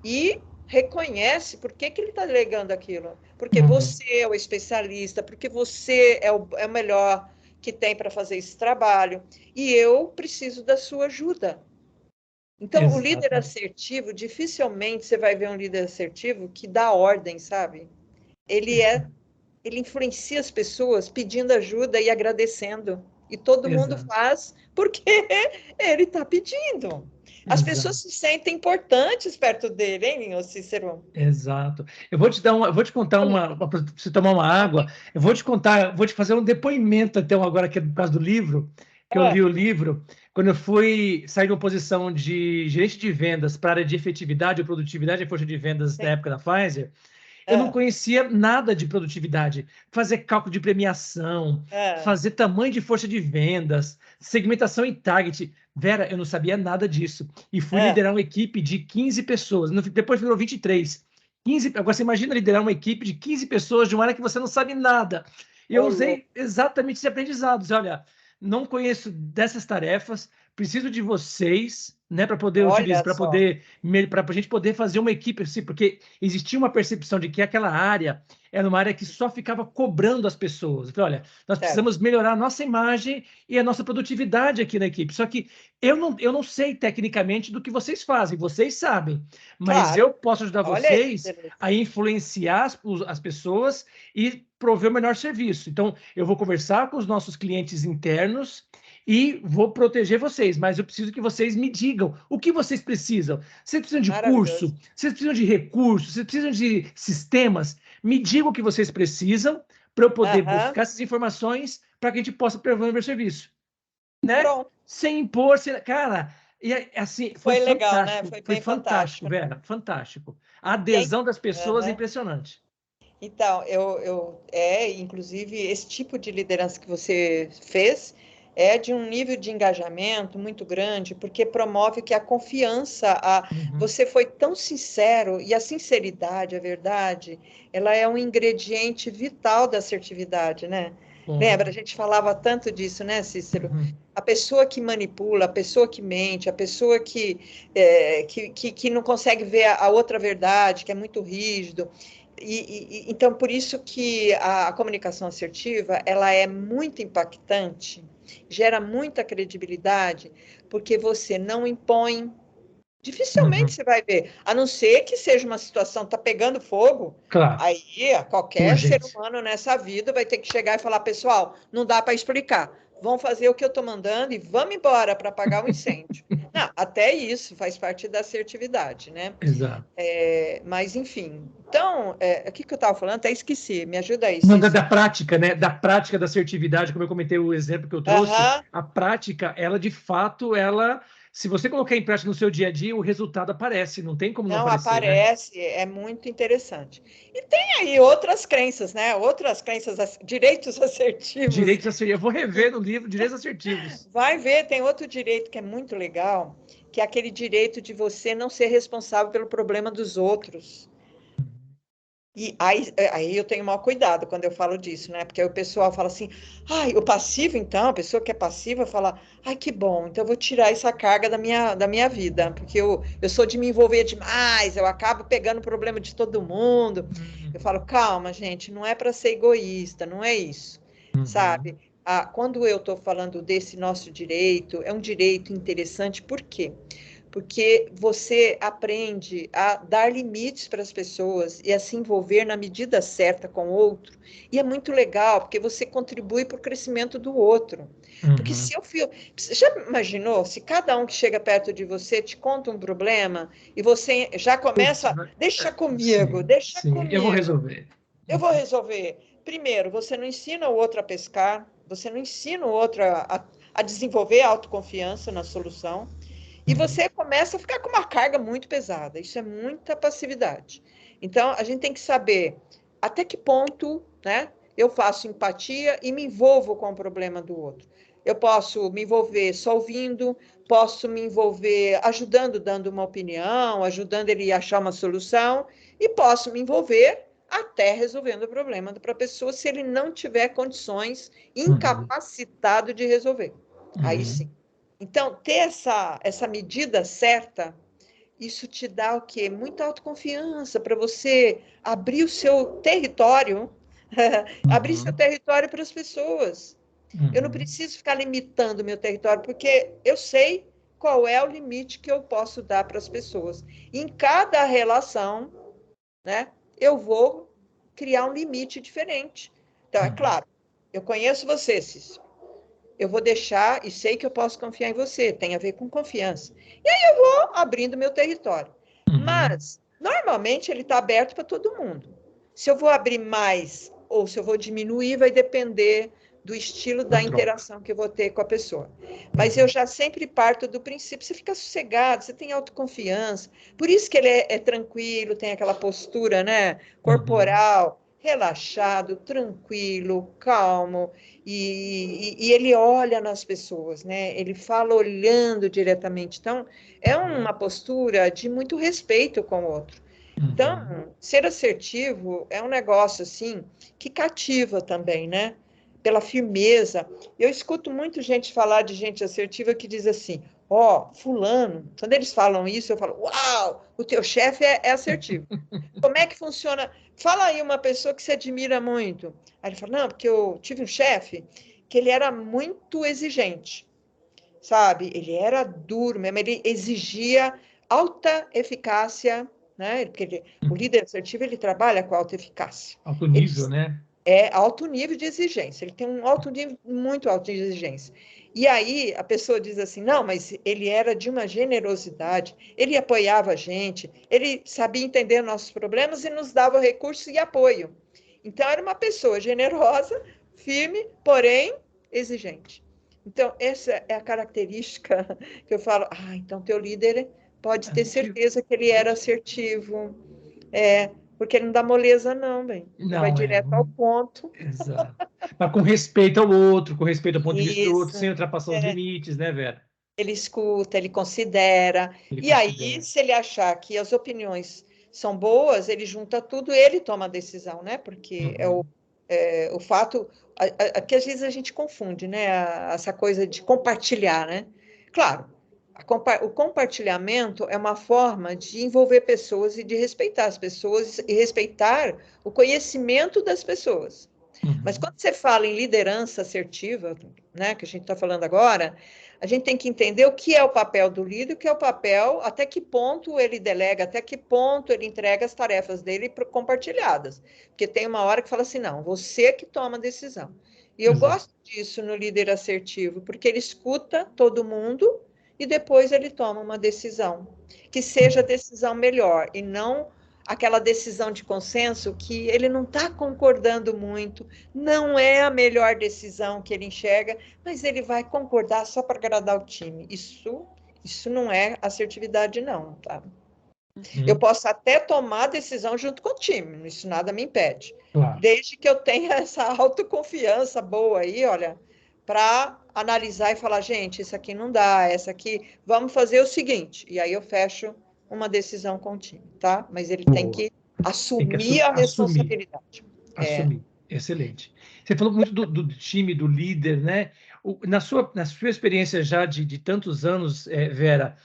e reconhece por que, que ele está delegando aquilo. Porque Uhum. você é o especialista, porque você é o melhor que tem para fazer esse trabalho. E eu preciso da sua ajuda. Então, o líder Exatamente. assertivo, dificilmente você vai ver um líder assertivo que dá ordem, sabe? Ele é Perfeito. ele influencia as pessoas pedindo ajuda e agradecendo. E todo mundo Exato. faz porque ele está pedindo. As pessoas Exato. se sentem importantes perto dele, hein, ô Cícero? Exato. Eu vou te contar para você tomar uma água. Eu vou te contar, vou te fazer um depoimento até agora aqui por causa do livro, que eu Ah, li o livro quando eu fui sair de uma posição de gerente de vendas para a área de efetividade ou produtividade e força de vendas na sim. época da Pfizer. Eu não conhecia nada de produtividade, fazer cálculo de premiação, fazer tamanho de força de vendas, segmentação em target. Vera, eu não sabia nada disso. E fui liderar uma equipe de 15 pessoas. Depois virou 23. 15, agora você imagina liderar uma equipe de 15 pessoas de uma área que você não sabe nada. E eu usei exatamente esses aprendizados. Olha, não conheço dessas tarefas, preciso de vocês, né, para poder utilizar, para a gente poder fazer uma equipe assim, porque existia uma percepção de que aquela área era uma área que só ficava cobrando as pessoas. Eu falei, olha, nós precisamos melhorar a nossa imagem e a nossa produtividade aqui na equipe. Só que eu não sei tecnicamente do que vocês fazem, vocês sabem, mas eu posso ajudar vocês a influenciar as pessoas e prover o melhor serviço. Então, eu vou conversar com os nossos clientes internos e vou proteger vocês, mas eu preciso que vocês me digam o que vocês precisam. Vocês precisam de curso, vocês precisam de recursos, vocês precisam de sistemas. Me digam o que vocês precisam para eu poder buscar essas informações para que a gente possa prover serviço. Né? Sem impor, cara, e assim, foi legal, fantástico, né? Foi fantástico, Vera, fantástico. A adesão das pessoas é impressionante. Então, inclusive, esse tipo de liderança que você fez é de um nível de engajamento muito grande, porque promove que a confiança, você foi tão sincero, e a sinceridade, a verdade, ela é um ingrediente vital da assertividade, né? Lembra, a gente falava tanto disso, né, Cícero? A pessoa que manipula, a pessoa que mente, a pessoa que não consegue ver a outra verdade, que é muito rígido. Então, por isso que a comunicação assertiva, ela é muito impactante, gera muita credibilidade, porque você não impõe. Dificilmente você vai ver, a não ser que seja uma situação, está pegando fogo, aí qualquer ser humano nessa vida vai ter que chegar e falar, pessoal, não dá para explicar, vão fazer o que eu estou mandando e vamos embora para apagar o incêndio. Não, até isso faz parte da assertividade, né? Exato. Mas, enfim, então, o que eu estava falando? Até esqueci, me ajuda aí. Não, da prática, né? Da prática da assertividade, como eu comentei o exemplo que eu trouxe, a prática, ela de fato, se você colocar em prática no seu dia a dia, o resultado aparece, não tem como não aparecer. Não, aparece, né? É muito interessante. E tem aí outras crenças, né? Outras crenças, direitos assertivos. Direitos assertivos, eu vou rever no livro Direitos Assertivos. Vai ver, tem outro direito que é muito legal, que é aquele direito de você não ser responsável pelo problema dos outros. E aí eu tenho maior cuidado quando eu falo disso, né? Porque aí o pessoal fala assim, o passivo, então, a pessoa que é passiva fala, que bom, então eu vou tirar essa carga da minha vida, porque eu sou de me envolver demais, eu acabo pegando o problema de todo mundo. Eu falo, calma, gente, não é para ser egoísta, não é isso, sabe? Quando eu estou falando desse nosso direito, é um direito interessante, por quê? Porque você aprende a dar limites para as pessoas e a se envolver na medida certa com o outro. E é muito legal, porque você contribui para o crescimento do outro. Porque se eu fio... Você já imaginou, se cada um que chega perto de você te conta um problema e você já começa, deixa comigo, deixa comigo. Eu vou resolver. Eu vou resolver. Primeiro, você não ensina o outro a pescar, você não ensina o outro a desenvolver a autoconfiança na solução. E você começa a ficar com uma carga muito pesada. Isso é muita passividade. Então, a gente tem que saber até que ponto, né, eu faço empatia e me envolvo com o problema do outro. Eu posso me envolver só ouvindo, posso me envolver ajudando, dando uma opinião, ajudando ele a achar uma solução, e posso me envolver até resolvendo o problema para a pessoa, se ele não tiver condições, incapacitado de resolver. Aí sim. Então, ter essa medida certa, isso te dá o quê? Muita autoconfiança para você abrir o seu território, abrir seu território para as pessoas. Eu não preciso ficar limitando o meu território, porque eu sei qual é o limite que eu posso dar para as pessoas. Em cada relação, né, eu vou criar um limite diferente. Então, é claro, eu conheço você, Cícero. Eu vou deixar e sei que eu posso confiar em você, tem a ver com confiança. E aí eu vou abrindo meu território. Mas, normalmente, ele está aberto para todo mundo. Se eu vou abrir mais ou se eu vou diminuir, vai depender do estilo da troca. interação que eu vou ter com a pessoa. Mas eu já sempre parto do princípio, você fica sossegado, você tem autoconfiança, por isso que ele é tranquilo, tem aquela postura, né, corporal, relaxado, tranquilo, calmo, e ele olha nas pessoas, né, ele fala olhando diretamente, então é uma postura de muito respeito com o outro. Então, ser assertivo é um negócio, assim, que cativa também, né? Pela firmeza. Eu escuto muito gente falar de gente assertiva que diz assim, ó, fulano, quando eles falam isso, eu falo, uau, o teu chefe é assertivo. Como é que funciona? Fala aí uma pessoa que se admira muito. Aí ele fala, não, porque eu tive um chefe que ele era muito exigente, sabe? Ele era duro mesmo, ele exigia alta eficácia, né? Porque o líder assertivo, ele trabalha com alta eficácia. Alto Ele nível, né? é alto nível de exigência, ele tem um alto nível, muito alto de exigência. E aí a pessoa diz assim, não, mas ele era de uma generosidade, ele apoiava a gente, ele sabia entender nossos problemas e nos dava recursos e apoio. Então era uma pessoa generosa, firme, porém exigente. Então essa é a característica que eu falo, então teu líder pode ter certeza que ele era assertivo, porque ele não dá moleza, não, bem. Ele vai Não, direto ao ponto. exato. Mas com respeito ao outro, com respeito ao ponto de vista do outro, Isso. sem ultrapassar os limites, né, Vera? Ele escuta, ele considera. Ele E aí, considera. se ele achar que as opiniões são boas, ele junta tudo, ele toma a decisão, né? Porque o fato que às vezes a gente confunde, né? Essa coisa de compartilhar, né? Claro, o compartilhamento é uma forma de envolver pessoas e de respeitar as pessoas e respeitar o conhecimento das pessoas. Mas quando você fala em liderança assertiva, né, que a gente está falando agora, a gente tem que entender o que é o papel do líder, o que é o papel, até que ponto ele delega, até que ponto ele entrega as tarefas dele compartilhadas. Porque tem uma hora que fala assim, não, você que toma a decisão. E eu gosto disso no líder assertivo, porque ele escuta todo mundo e depois ele toma uma decisão, que seja a decisão melhor, e não aquela decisão de consenso que ele não está concordando muito, não é a melhor decisão que ele enxerga, mas ele vai concordar só para agradar o time. Isso não é assertividade, não, tá? Eu posso até tomar a decisão junto com o time, isso nada me impede. Claro. Desde que eu tenha essa autoconfiança boa aí, olha, para analisar e falar, gente, isso aqui não dá, essa aqui, vamos fazer o seguinte, e aí eu fecho uma decisão com o time, tá? Mas ele tem que assumir a responsabilidade. Assumir. Excelente. Você falou muito do time, do líder, né? Na sua experiência já de tantos anos, Vera,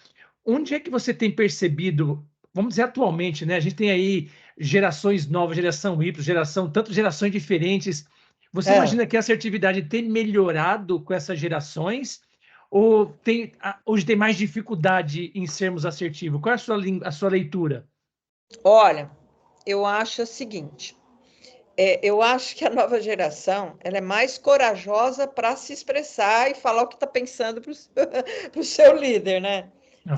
onde é que você tem percebido, vamos dizer atualmente, né? A gente tem aí gerações novas, geração Y, tantas gerações diferentes. Você imagina que a assertividade tem melhorado com essas gerações? Ou hoje tem mais dificuldade em sermos assertivos? Qual é a sua leitura? Olha, eu acho o seguinte, eu acho que a nova geração ela é mais corajosa para se expressar e falar o que está pensando para o seu líder, né?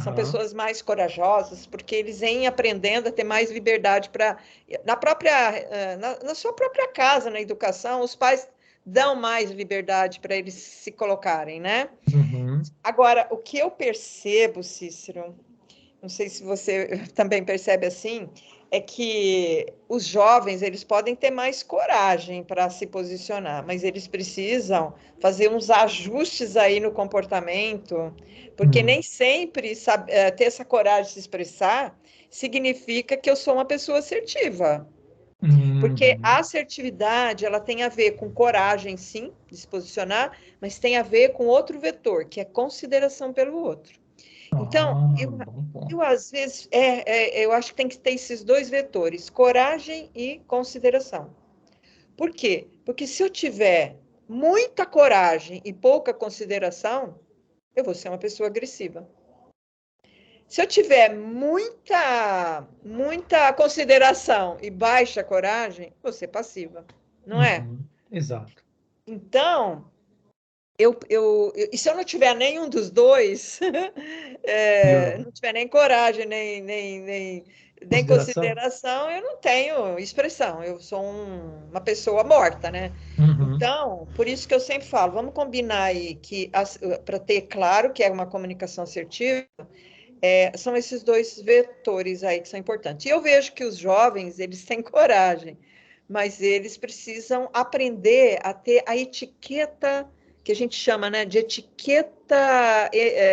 São pessoas mais corajosas, porque eles vêm aprendendo a ter mais liberdade na sua própria casa, na educação, os pais dão mais liberdade para eles se colocarem, né? Agora, o que eu percebo, Cícero, não sei se você também percebe assim, é que os jovens eles podem ter mais coragem para se posicionar, mas eles precisam fazer uns ajustes aí no comportamento, porque nem sempre ter essa coragem de se expressar significa que eu sou uma pessoa assertiva. Porque a assertividade ela tem a ver com coragem, sim, de se posicionar, mas tem a ver com outro vetor, que é consideração pelo outro. Então, eu às vezes, eu acho que tem que ter esses dois vetores, coragem e consideração. Por quê? Porque se eu tiver muita coragem e pouca consideração, eu vou ser uma pessoa agressiva. Se eu tiver muita consideração e baixa coragem, vou ser passiva, não é? Exato. Então, E se eu não tiver nenhum dos dois, Piorou. não tiver nem coragem, nem Consideração? consideração, eu não tenho expressão. Eu sou uma pessoa morta, né? Uhum. Então, por isso que eu sempre falo, vamos combinar aí que, para ter claro que é uma comunicação assertiva, são esses dois vetores aí que são importantes. E eu vejo que os jovens, eles têm coragem, mas eles precisam aprender a ter a etiqueta que a gente chama, né, de etiqueta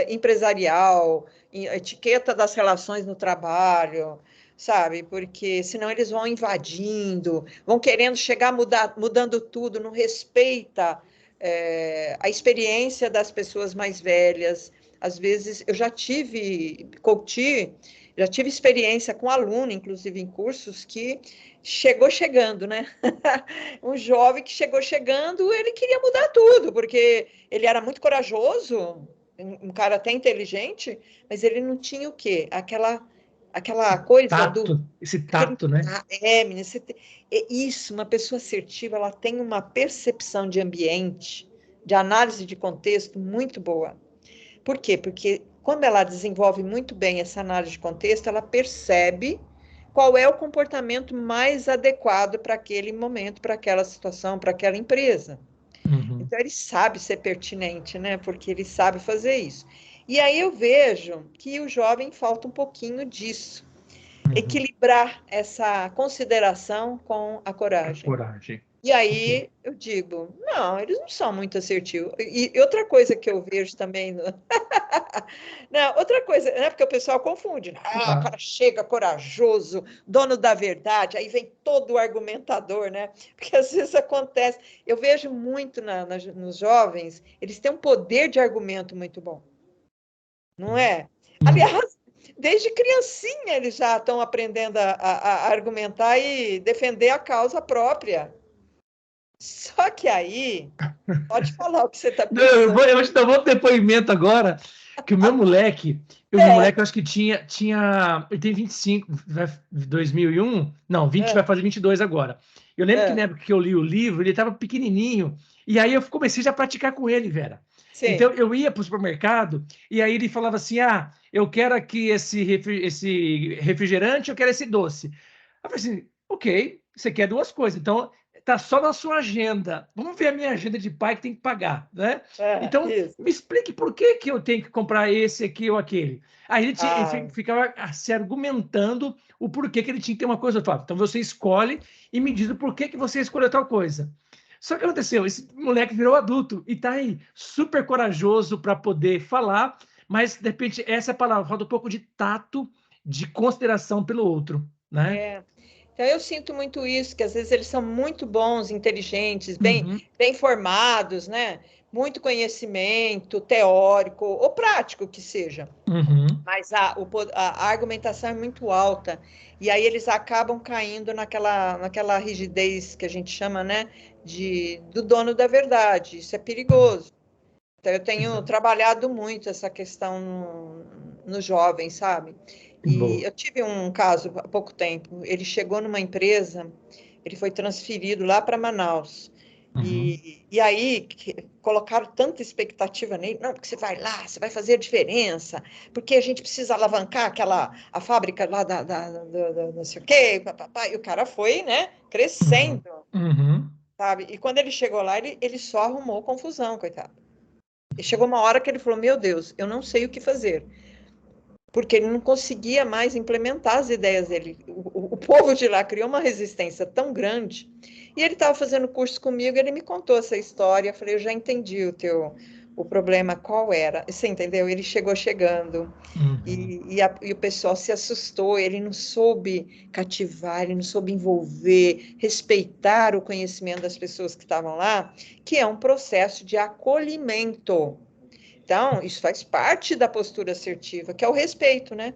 empresarial, etiqueta das relações no trabalho, sabe? Porque senão eles vão invadindo, vão querendo chegar mudando tudo, não respeita a experiência das pessoas mais velhas. Às vezes, eu já tive já tive experiência com aluno, inclusive em cursos, que chegou chegando, né? Um jovem que chegou chegando, ele queria mudar tudo, porque ele era muito corajoso, um cara até inteligente, mas ele não tinha o quê? Aquela coisa do... Esse Aquele, tato, né? menina, isso, uma pessoa assertiva, ela tem uma percepção de ambiente, de análise de contexto muito boa. Por quê? Porque quando ela desenvolve muito bem essa análise de contexto, ela percebe qual é o comportamento mais adequado para aquele momento, para aquela situação, para aquela empresa. Uhum. Então, ele sabe ser pertinente, né? Porque ele sabe fazer isso. E aí eu vejo que o jovem falta um pouquinho disso, Uhum. equilibrar essa consideração com a A coragem. coragem. E Ok. aí eu digo, não, eles não são muito assertivos. E outra coisa que eu vejo também, não, outra coisa, né, porque o pessoal confunde, né? O Ah, cara chega corajoso, dono da verdade, aí vem todo o argumentador, né? Porque às vezes acontece, eu vejo muito nos jovens, eles têm um poder de argumento muito bom, não é? hum. Aliás, desde criancinha eles já estão aprendendo a argumentar e defender a causa própria. Só que aí, pode falar o que você está Não, eu pensando. eu vou te dar um outro depoimento agora, que o meu moleque, É, eu acho que ele tem 25, 2001, não, 20 vai é, fazer 22 agora. Eu lembro que na é, época que eu li o livro, ele estava pequenininho, e aí eu comecei já a praticar com ele, Vera. Então sim. eu ia para o supermercado, e aí ele falava assim: ah, eu quero aqui esse refrigerante, eu quero esse doce. Eu falei assim: ok, você quer duas coisas, então tá só na sua agenda. Vamos ver a minha agenda de pai que tem que pagar, né? Então, Isso. me explique por que que eu tenho que comprar esse aqui ou aquele. Aí ele Ah, ficava se argumentando o porquê que ele tinha que ter uma coisa ou outra. Então, você escolhe e me diz o porquê que você escolheu tal coisa. Só que aconteceu, esse moleque virou adulto e tá aí super corajoso para poder falar, mas de repente essa é a palavra, falta um pouco de tato, de consideração pelo outro, né? é. Então, eu sinto muito isso, que às vezes eles são muito bons, inteligentes, Uhum, bem formados, né? Muito conhecimento teórico ou prático que seja. uhum. Mas a argumentação é muito alta. E aí eles acabam caindo naquela rigidez que a gente chama, né? Do dono da verdade. Isso é perigoso. Então, eu tenho Exato. trabalhado muito essa questão no jovem, sabe? E Boa. eu tive um caso há pouco tempo. Ele chegou numa empresa, ele foi transferido lá para Manaus. Uhum. E aí colocaram tanta expectativa nele, não, porque você vai lá, você vai fazer a diferença, porque a gente precisa alavancar a fábrica lá da não sei o quê, papapá. E o cara foi, né, Uhum. crescendo, Uhum. sabe? E quando ele chegou lá, ele só arrumou confusão, coitado. E chegou uma hora que ele falou: Meu Deus, eu não sei o que fazer, porque ele não conseguia mais implementar as ideias dele. O povo de lá criou uma resistência tão grande. E ele estava fazendo curso comigo, ele me contou essa história. Eu falei: Eu já entendi o problema, qual era. Você entendeu? Ele chegou chegando. Uhum. E o pessoal se assustou, ele não soube cativar, ele não soube envolver, respeitar o conhecimento das pessoas que estavam lá, que é um processo de acolhimento. Então, isso faz parte da postura assertiva, que é o respeito, né?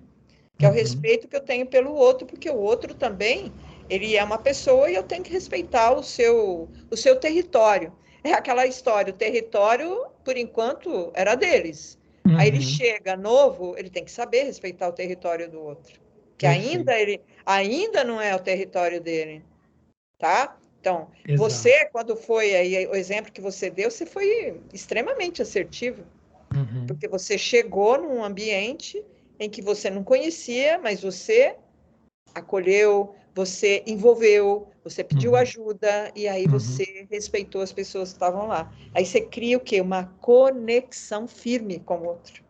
Que é o Uhum. respeito que eu tenho pelo outro, porque o outro também, ele é uma pessoa e eu tenho que respeitar o seu território. É aquela história, o território, por enquanto, era deles. Aí ele Uhum. chega novo, ele tem que saber respeitar o território do outro, que Perfeito. ainda não é o território dele, tá? Então, Exato. você, quando foi aí o exemplo que você deu, você foi extremamente assertivo, Uhum, porque você chegou num ambiente em que você não conhecia, mas você acolheu, você envolveu, você pediu uhum, ajuda e aí uhum. você respeitou as pessoas que estavam lá. Aí você cria o quê? Uma conexão firme com o outro.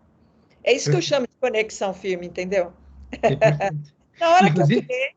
É isso que eu Perfeito, chamo de conexão firme, entendeu? perfeito. Na hora que eu Inclusive, criei.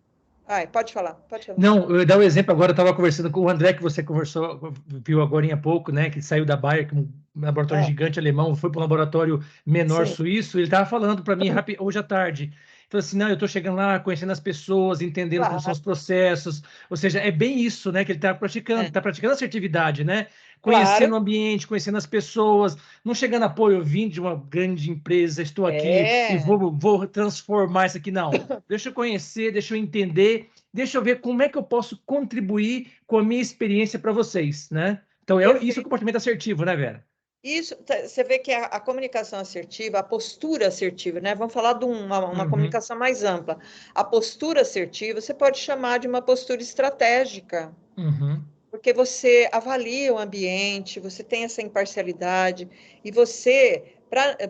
Ai, pode falar, pode falar. não, eu ia dar um exemplo agora, eu estava conversando com o André, que você conversou, viu agora há pouco, né, que saiu da Bayer, que é um laboratório Ah, gigante alemão, foi para um laboratório menor sim, suíço, ele estava falando para mim hoje à tarde. Ele falou assim, não, eu estou chegando lá, conhecendo as pessoas, entendendo como são claro. os processos, ou seja, é bem isso, né, que ele É, está praticando assertividade, né, conhecendo claro. o ambiente, conhecendo as pessoas, não chegando a, pô, eu vim de uma grande empresa, estou aqui e É, vou transformar isso aqui, não. Deixa eu conhecer, deixa eu entender, deixa eu ver como é que eu posso contribuir com a minha experiência para vocês, né? Então, isso é o perfeito. comportamento assertivo, né, Vera? Isso, você vê que a comunicação assertiva, a postura assertiva, né? Vamos falar de uma Uhum, comunicação mais ampla. A postura assertiva, você pode chamar de uma postura estratégica, uhum, porque você avalia o ambiente, você tem essa imparcialidade, e você.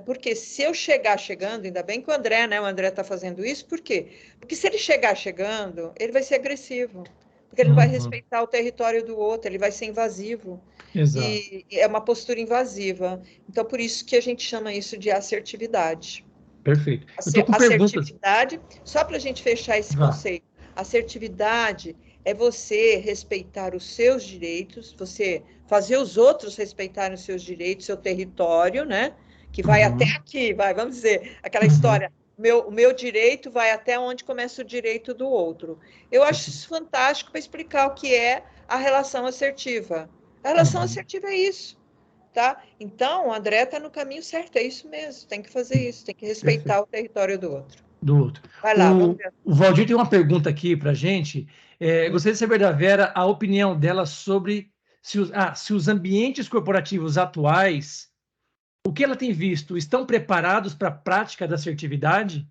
Porque se eu chegar chegando, ainda bem que o André, né? O André está fazendo isso, por quê? Porque se ele chegar chegando, ele vai ser agressivo, porque ele não vai uhum. respeitar o território do outro, ele vai ser invasivo. Exato. E é uma postura invasiva. Então, por isso que a gente chama isso de assertividade. Perfeito. Eu estou com perguntas. Assertividade, só para a gente fechar esse Vá. conceito, assertividade é você respeitar os seus direitos, você fazer os outros respeitarem os seus direitos, seu território, né? Que vai até Uhum, aqui, vai, vamos dizer, aquela uhum. história. O meu direito vai até onde começa o direito do outro. Eu acho Perfeito. isso fantástico para explicar o que é a relação assertiva. A relação Uhum. assertiva é isso, tá? Então, o André está no caminho certo, é isso mesmo, tem que fazer isso, tem que respeitar Perfeito. o território do outro. Do outro. Vai lá, O, vamos ver. o Valdir tem uma pergunta aqui para a gente. Hum. Gostaria de saber da Vera a opinião dela sobre se os ambientes corporativos atuais, o que ela tem visto, estão preparados para a prática da assertividade?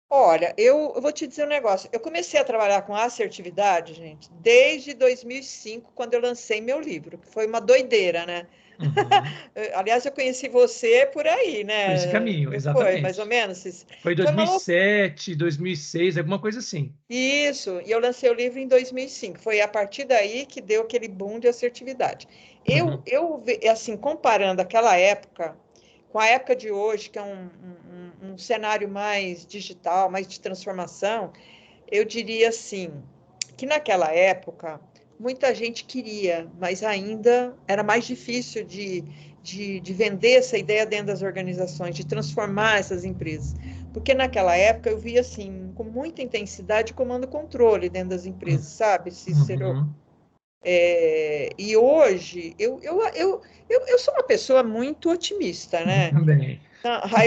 Olha, eu vou te dizer um negócio. Eu comecei a trabalhar com assertividade, gente, desde 2005, quando eu lancei meu livro, que foi uma doideira, né? Uhum. Aliás, eu conheci você por aí, Por esse né? caminho, Foi, mais ou exatamente. menos. Foi em Foi uma 2007, 2006, alguma coisa assim. Isso, e eu lancei o livro em 2005. Foi a partir daí que deu aquele boom de assertividade. Uhum. Assim, comparando aquela época com a época de hoje, que é um cenário mais digital, mais de transformação, eu diria assim, que naquela época muita gente queria, mas ainda era mais difícil de vender essa ideia dentro das organizações, de transformar essas empresas. Porque naquela época eu via assim, com muita intensidade, comando-controle dentro das empresas, sabe, Cícero? Uhum. E hoje eu sou uma pessoa muito otimista, Eu né? também.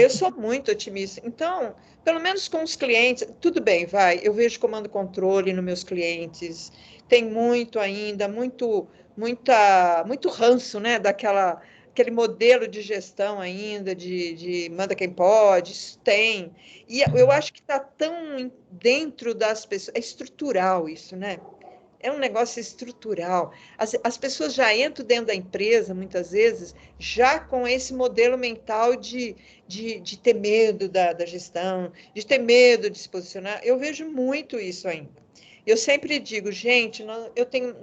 Eu sou muito otimista. Então, pelo menos com os clientes, tudo bem, vai. Eu vejo comando-controle nos meus clientes. Tem muito ainda, muito ranço, né? Aquele modelo de gestão ainda, de manda quem pode. Isso tem. E eu Uhum. acho que está tão dentro das pessoas. É estrutural isso, né? É um negócio estrutural. As pessoas já entram dentro da empresa, muitas vezes, já com esse modelo mental de ter medo da gestão, de ter medo de se posicionar. Eu vejo muito isso ainda. Eu sempre digo, gente,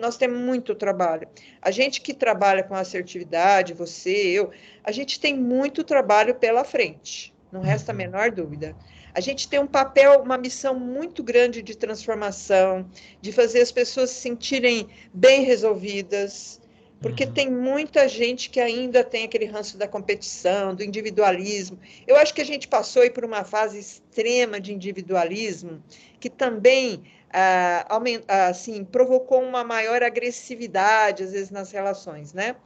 nós temos muito trabalho. A gente que trabalha com assertividade, você, eu, a gente tem muito trabalho pela frente, não resta a Uhum. menor dúvida. A gente tem um papel, uma missão muito grande de transformação, de fazer as pessoas se sentirem bem resolvidas, porque Uhum. tem muita gente que ainda tem aquele ranço da competição, do individualismo. Eu acho que a gente passou aí por uma fase extrema de individualismo, que também assim, provocou uma maior agressividade, às vezes, nas relações, né?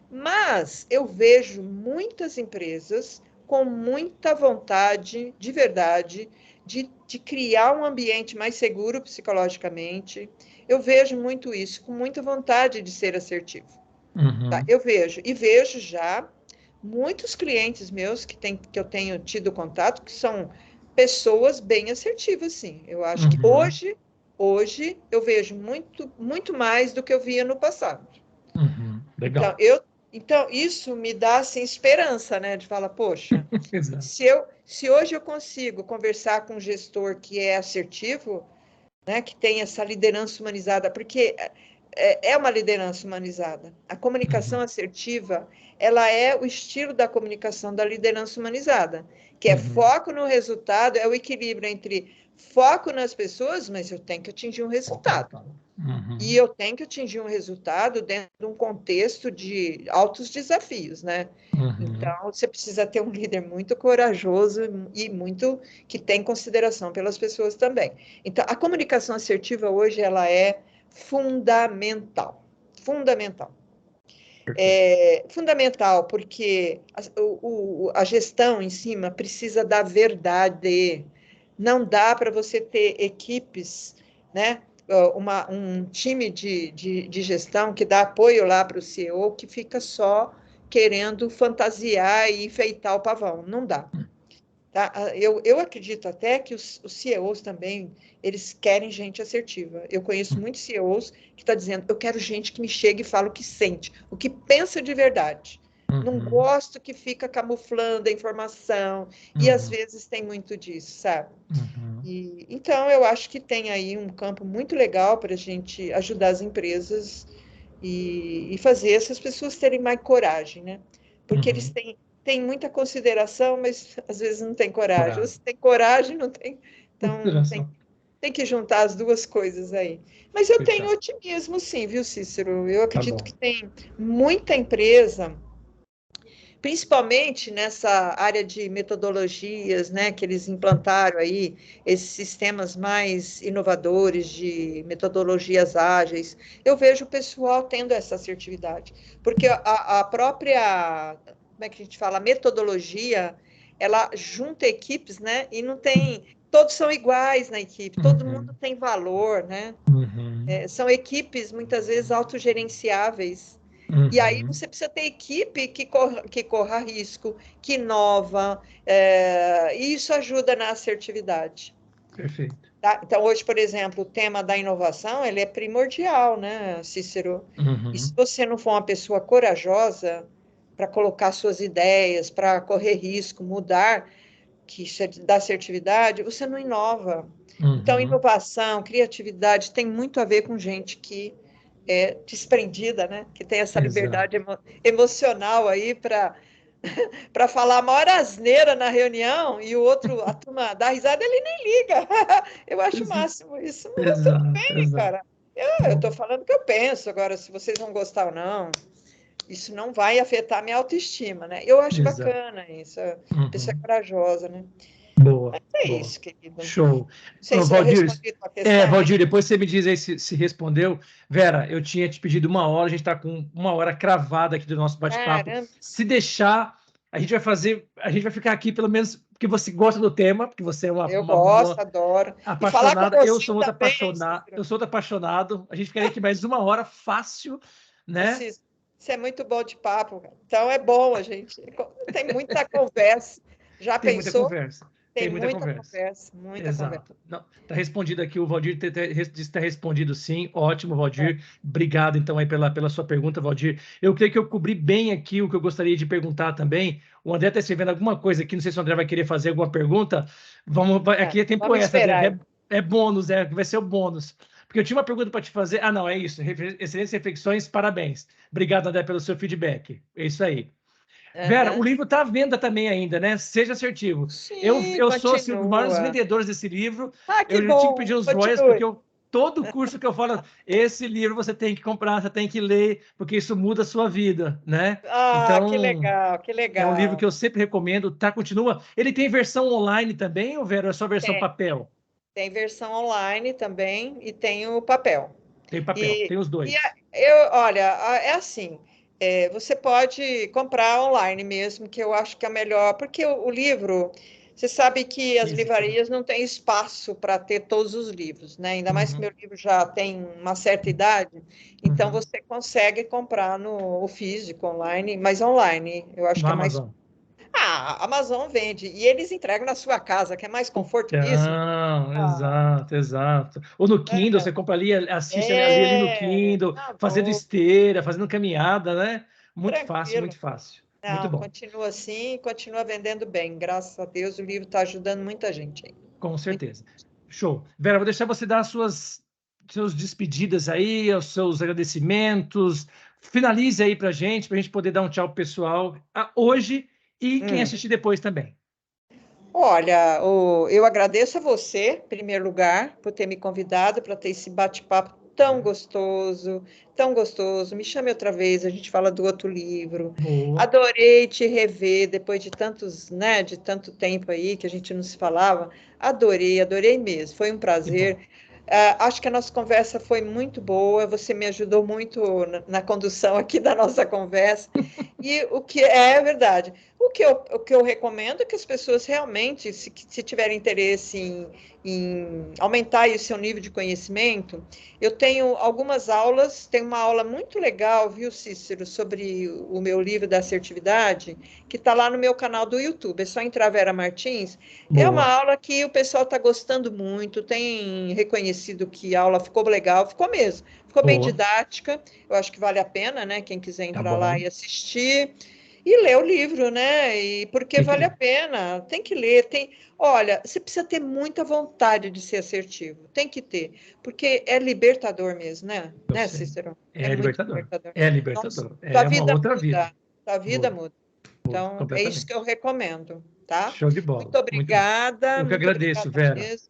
Mas eu vejo muitas empresas com muita vontade, de verdade, de criar um ambiente mais seguro psicologicamente. Eu vejo muito isso, com muita vontade de ser assertivo. Tá? Uhum. Eu vejo, e vejo já muitos clientes meus que eu tenho tido contato, que são pessoas bem assertivas, sim. Eu acho que Uhum. hoje Hoje eu vejo muito mais do que eu via no passado. Legal. Então, isso me dá assim, esperança, né? De falar, poxa, Exato. se hoje eu consigo conversar com um gestor que é assertivo, né, que tem essa liderança humanizada, porque é uma liderança humanizada. A comunicação assertiva, ela é o estilo da comunicação da liderança humanizada, que é foco no resultado, é o equilíbrio entre foco nas pessoas, mas eu tenho que atingir um resultado. E eu tenho que atingir um resultado dentro de um contexto de altos desafios, né? Então, você precisa ter um líder muito corajoso e muito que tem consideração pelas pessoas também. Então, a comunicação assertiva hoje, ela é fundamental. Fundamental. Fundamental porque a gestão em cima precisa da verdade. Não dá para você ter equipes, né? Um time de gestão que dá apoio lá para o CEO que fica só querendo fantasiar e enfeitar o pavão. Não dá. Tá? Eu acredito até que os CEOs também, eles querem gente assertiva. Eu conheço muitos CEOs que estão dizendo, eu quero gente que me chegue e fala o que sente, o que pensa de verdade. Não gosto que fica camuflando a informação, e às vezes tem muito disso, sabe? Então, eu acho que tem aí um campo muito legal para a gente ajudar as empresas e fazer essas pessoas terem mais coragem, né? Porque eles têm muita consideração, mas às vezes não tem coragem. Ou se tem coragem, não tem. Então, tem que juntar as duas coisas aí. Mas eu tenho otimismo, sim, viu, Cícero? Eu acredito que tem muita empresa, principalmente nessa área de metodologias, né, que eles implantaram aí, esses sistemas mais inovadores de metodologias ágeis, eu vejo o pessoal tendo essa assertividade, porque a própria, como é que a gente fala, a metodologia, ela junta equipes, né, e não tem, todos são iguais na equipe, todo mundo tem valor, né, são equipes muitas vezes autogerenciáveis. E aí você precisa ter equipe que corra risco, que inova, e isso ajuda na assertividade. Perfeito. Tá? Então, hoje, por exemplo, o tema da inovação, ele é primordial, né, Cícero? E se você não for uma pessoa corajosa para colocar suas ideias, para correr risco, mudar, que isso é da assertividade, você não inova. Então, inovação, criatividade tem muito a ver com gente que é desprendida, né? Que tem essa liberdade emocional aí para falar a maior asneira na reunião e o outro, a turma dá risada, ele nem liga. Eu acho o máximo isso. Tudo bem, cara. Eu estou falando o que eu penso. Agora, se vocês vão gostar ou não, isso não vai afetar a minha autoestima, né? Eu acho bacana isso. A pessoa é corajosa, né? Boa. É boa. isso, querido. Show. Não sei se eu respondi a tua questão. Valdir, depois você me diz aí se respondeu. Vera, eu tinha te pedido 1 hora, a gente está com 1 hora cravada aqui do nosso bate-papo. Se deixar, a gente vai ficar aqui pelo menos porque você gosta do tema, porque você é uma gosto, adoro. apaixonada. Eu sou outro apaixonado. Eu sou outro apaixonado. A gente ficaria aqui mais 1 hora fácil, né? Isso é muito bom de papo. Então é bom a gente. Tem muita conversa. Já tem pensou? Muita conversa. Tem muita conversa. Muita conversa. Não, tá respondido aqui, o Valdir está respondido sim. Ótimo, Valdir. Obrigado, então, aí pela sua pergunta, Valdir. Eu creio que eu cobri bem aqui o que eu gostaria de perguntar também. O André está escrevendo alguma coisa aqui, não sei se o André vai querer fazer alguma pergunta. Aqui é tempo extra, é bônus, vai ser o bônus. Porque eu tinha uma pergunta para te fazer. Ah, não, é isso. Excelentes reflexões, parabéns. Obrigado, André, pelo seu feedback. É isso aí. Vera, o livro está à venda também ainda, né? Seja assertivo. Sim, eu sou assim, um dos maiores vendedores desse livro. Que eu bom. tinha que pedir os royalties, porque todo curso que eu falo, esse livro você tem que comprar, você tem que ler, porque isso muda a sua vida, né? Então, que legal, que legal. É um livro que eu sempre recomendo, continua. Ele tem versão online também, ou Vera, é só versão papel? Tem versão online também e tem o papel. Tem papel, tem os dois. Olha, é assim, você pode comprar online mesmo, que eu acho que é melhor, porque o livro, você sabe que as livrarias não têm espaço para ter todos os livros, né? Ainda mais que meu livro já tem uma certa idade, então você consegue comprar no físico, online, mas online, eu acho que é mais... Ah, a Amazon vende e eles entregam na sua casa, que é mais conforto que isso. Não, Ah, exato, exato. Ou no Kindle, você compra ali, assiste ali no Kindle, tá fazendo bom, esteira, fazendo caminhada, né? Muito fácil, tranquilo. muito fácil. Muito Não, bom, continua assim, continua vendendo bem. Graças a Deus, o livro está ajudando muita gente aí. com Muito. certeza. Show. Vera, vou deixar você dar as suas despedidas aí, os seus agradecimentos. Finalize aí pra gente poder dar um tchau pro pessoal hoje e quem Hum. assistir depois também. Olha, eu agradeço a você, em primeiro lugar, por ter me convidado para ter esse bate-papo tão gostoso, tão gostoso. Me chame outra vez, a gente fala do outro livro. Boa. Adorei te rever depois de tantos, né, de tanto tempo aí que a gente não se falava. Adorei, adorei mesmo. Foi um Que bom. prazer. Acho que a nossa conversa foi muito boa. Você me ajudou muito na condução aqui da nossa conversa. E o que é verdade. O que eu recomendo é que as pessoas realmente, se tiverem interesse em aumentar aí o seu nível de conhecimento, eu tenho algumas aulas, tem uma aula muito legal, viu, Cícero, sobre o meu livro da assertividade, que está lá no meu canal do YouTube. É só entrar Vera Martins. É uma Boa. aula que o pessoal está gostando muito, tem reconhecido que a aula ficou legal, ficou mesmo, ficou bem Boa. didática. Eu acho que vale a pena, né? Quem quiser Tá entrar lá bom. e assistir. E ler o livro, né? E porque Tem que vale a ler. pena, tem que ler, olha, você precisa ter muita vontade de ser assertivo, tem que ter, porque é libertador mesmo, né? Eu Né, sei. Cícero? É É muito libertador. libertador. É Nossa, libertador. tua É uma vida outra vida. muda, tua vida Muda, muda. muda Então, é isso que completamente. eu recomendo, tá? Show de bola. Eu que Muito agradeço, obrigada Vera. mesmo.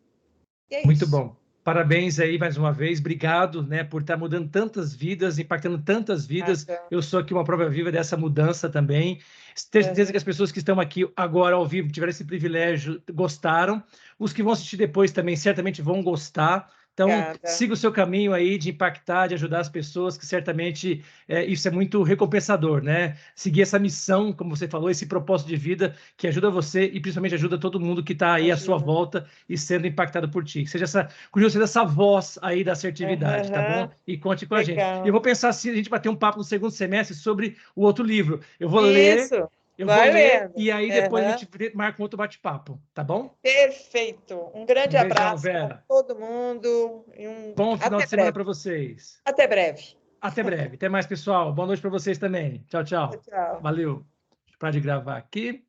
E é Muito isso. bom. Parabéns aí mais uma vez. Obrigado, né, por estar mudando tantas vidas, impactando tantas vidas. Nada. Eu sou aqui uma prova viva dessa mudança também. Tenho certeza que as Uhum. pessoas que estão aqui agora ao vivo tiveram esse privilégio, gostaram. Os que vão assistir depois também certamente vão gostar. Então, Obrigada. siga o seu caminho aí de impactar, de ajudar as pessoas, que certamente isso é muito recompensador, né? Seguir essa missão, como você falou, esse propósito de vida que ajuda você e principalmente ajuda todo mundo que está aí à sua Imagina. volta e sendo impactado por ti. Continue sendo essa voz aí da assertividade, tá bom? Uhum. E conte com a gente. E eu Legal. vou pensar se a gente bater um papo no segundo semestre sobre o outro livro. Isso. Eu vou Vai ler lendo. e aí depois a Uhum. gente marca um outro bate-papo, tá bom? Perfeito. Um grande Um beijão, abraço para Vera. todo mundo Bom final até de semana breve. para vocês. Até breve. Até breve. Até mais, pessoal. Boa noite para vocês também. Tchau, Tchau, tchau. tchau. Valeu. Para de gravar aqui.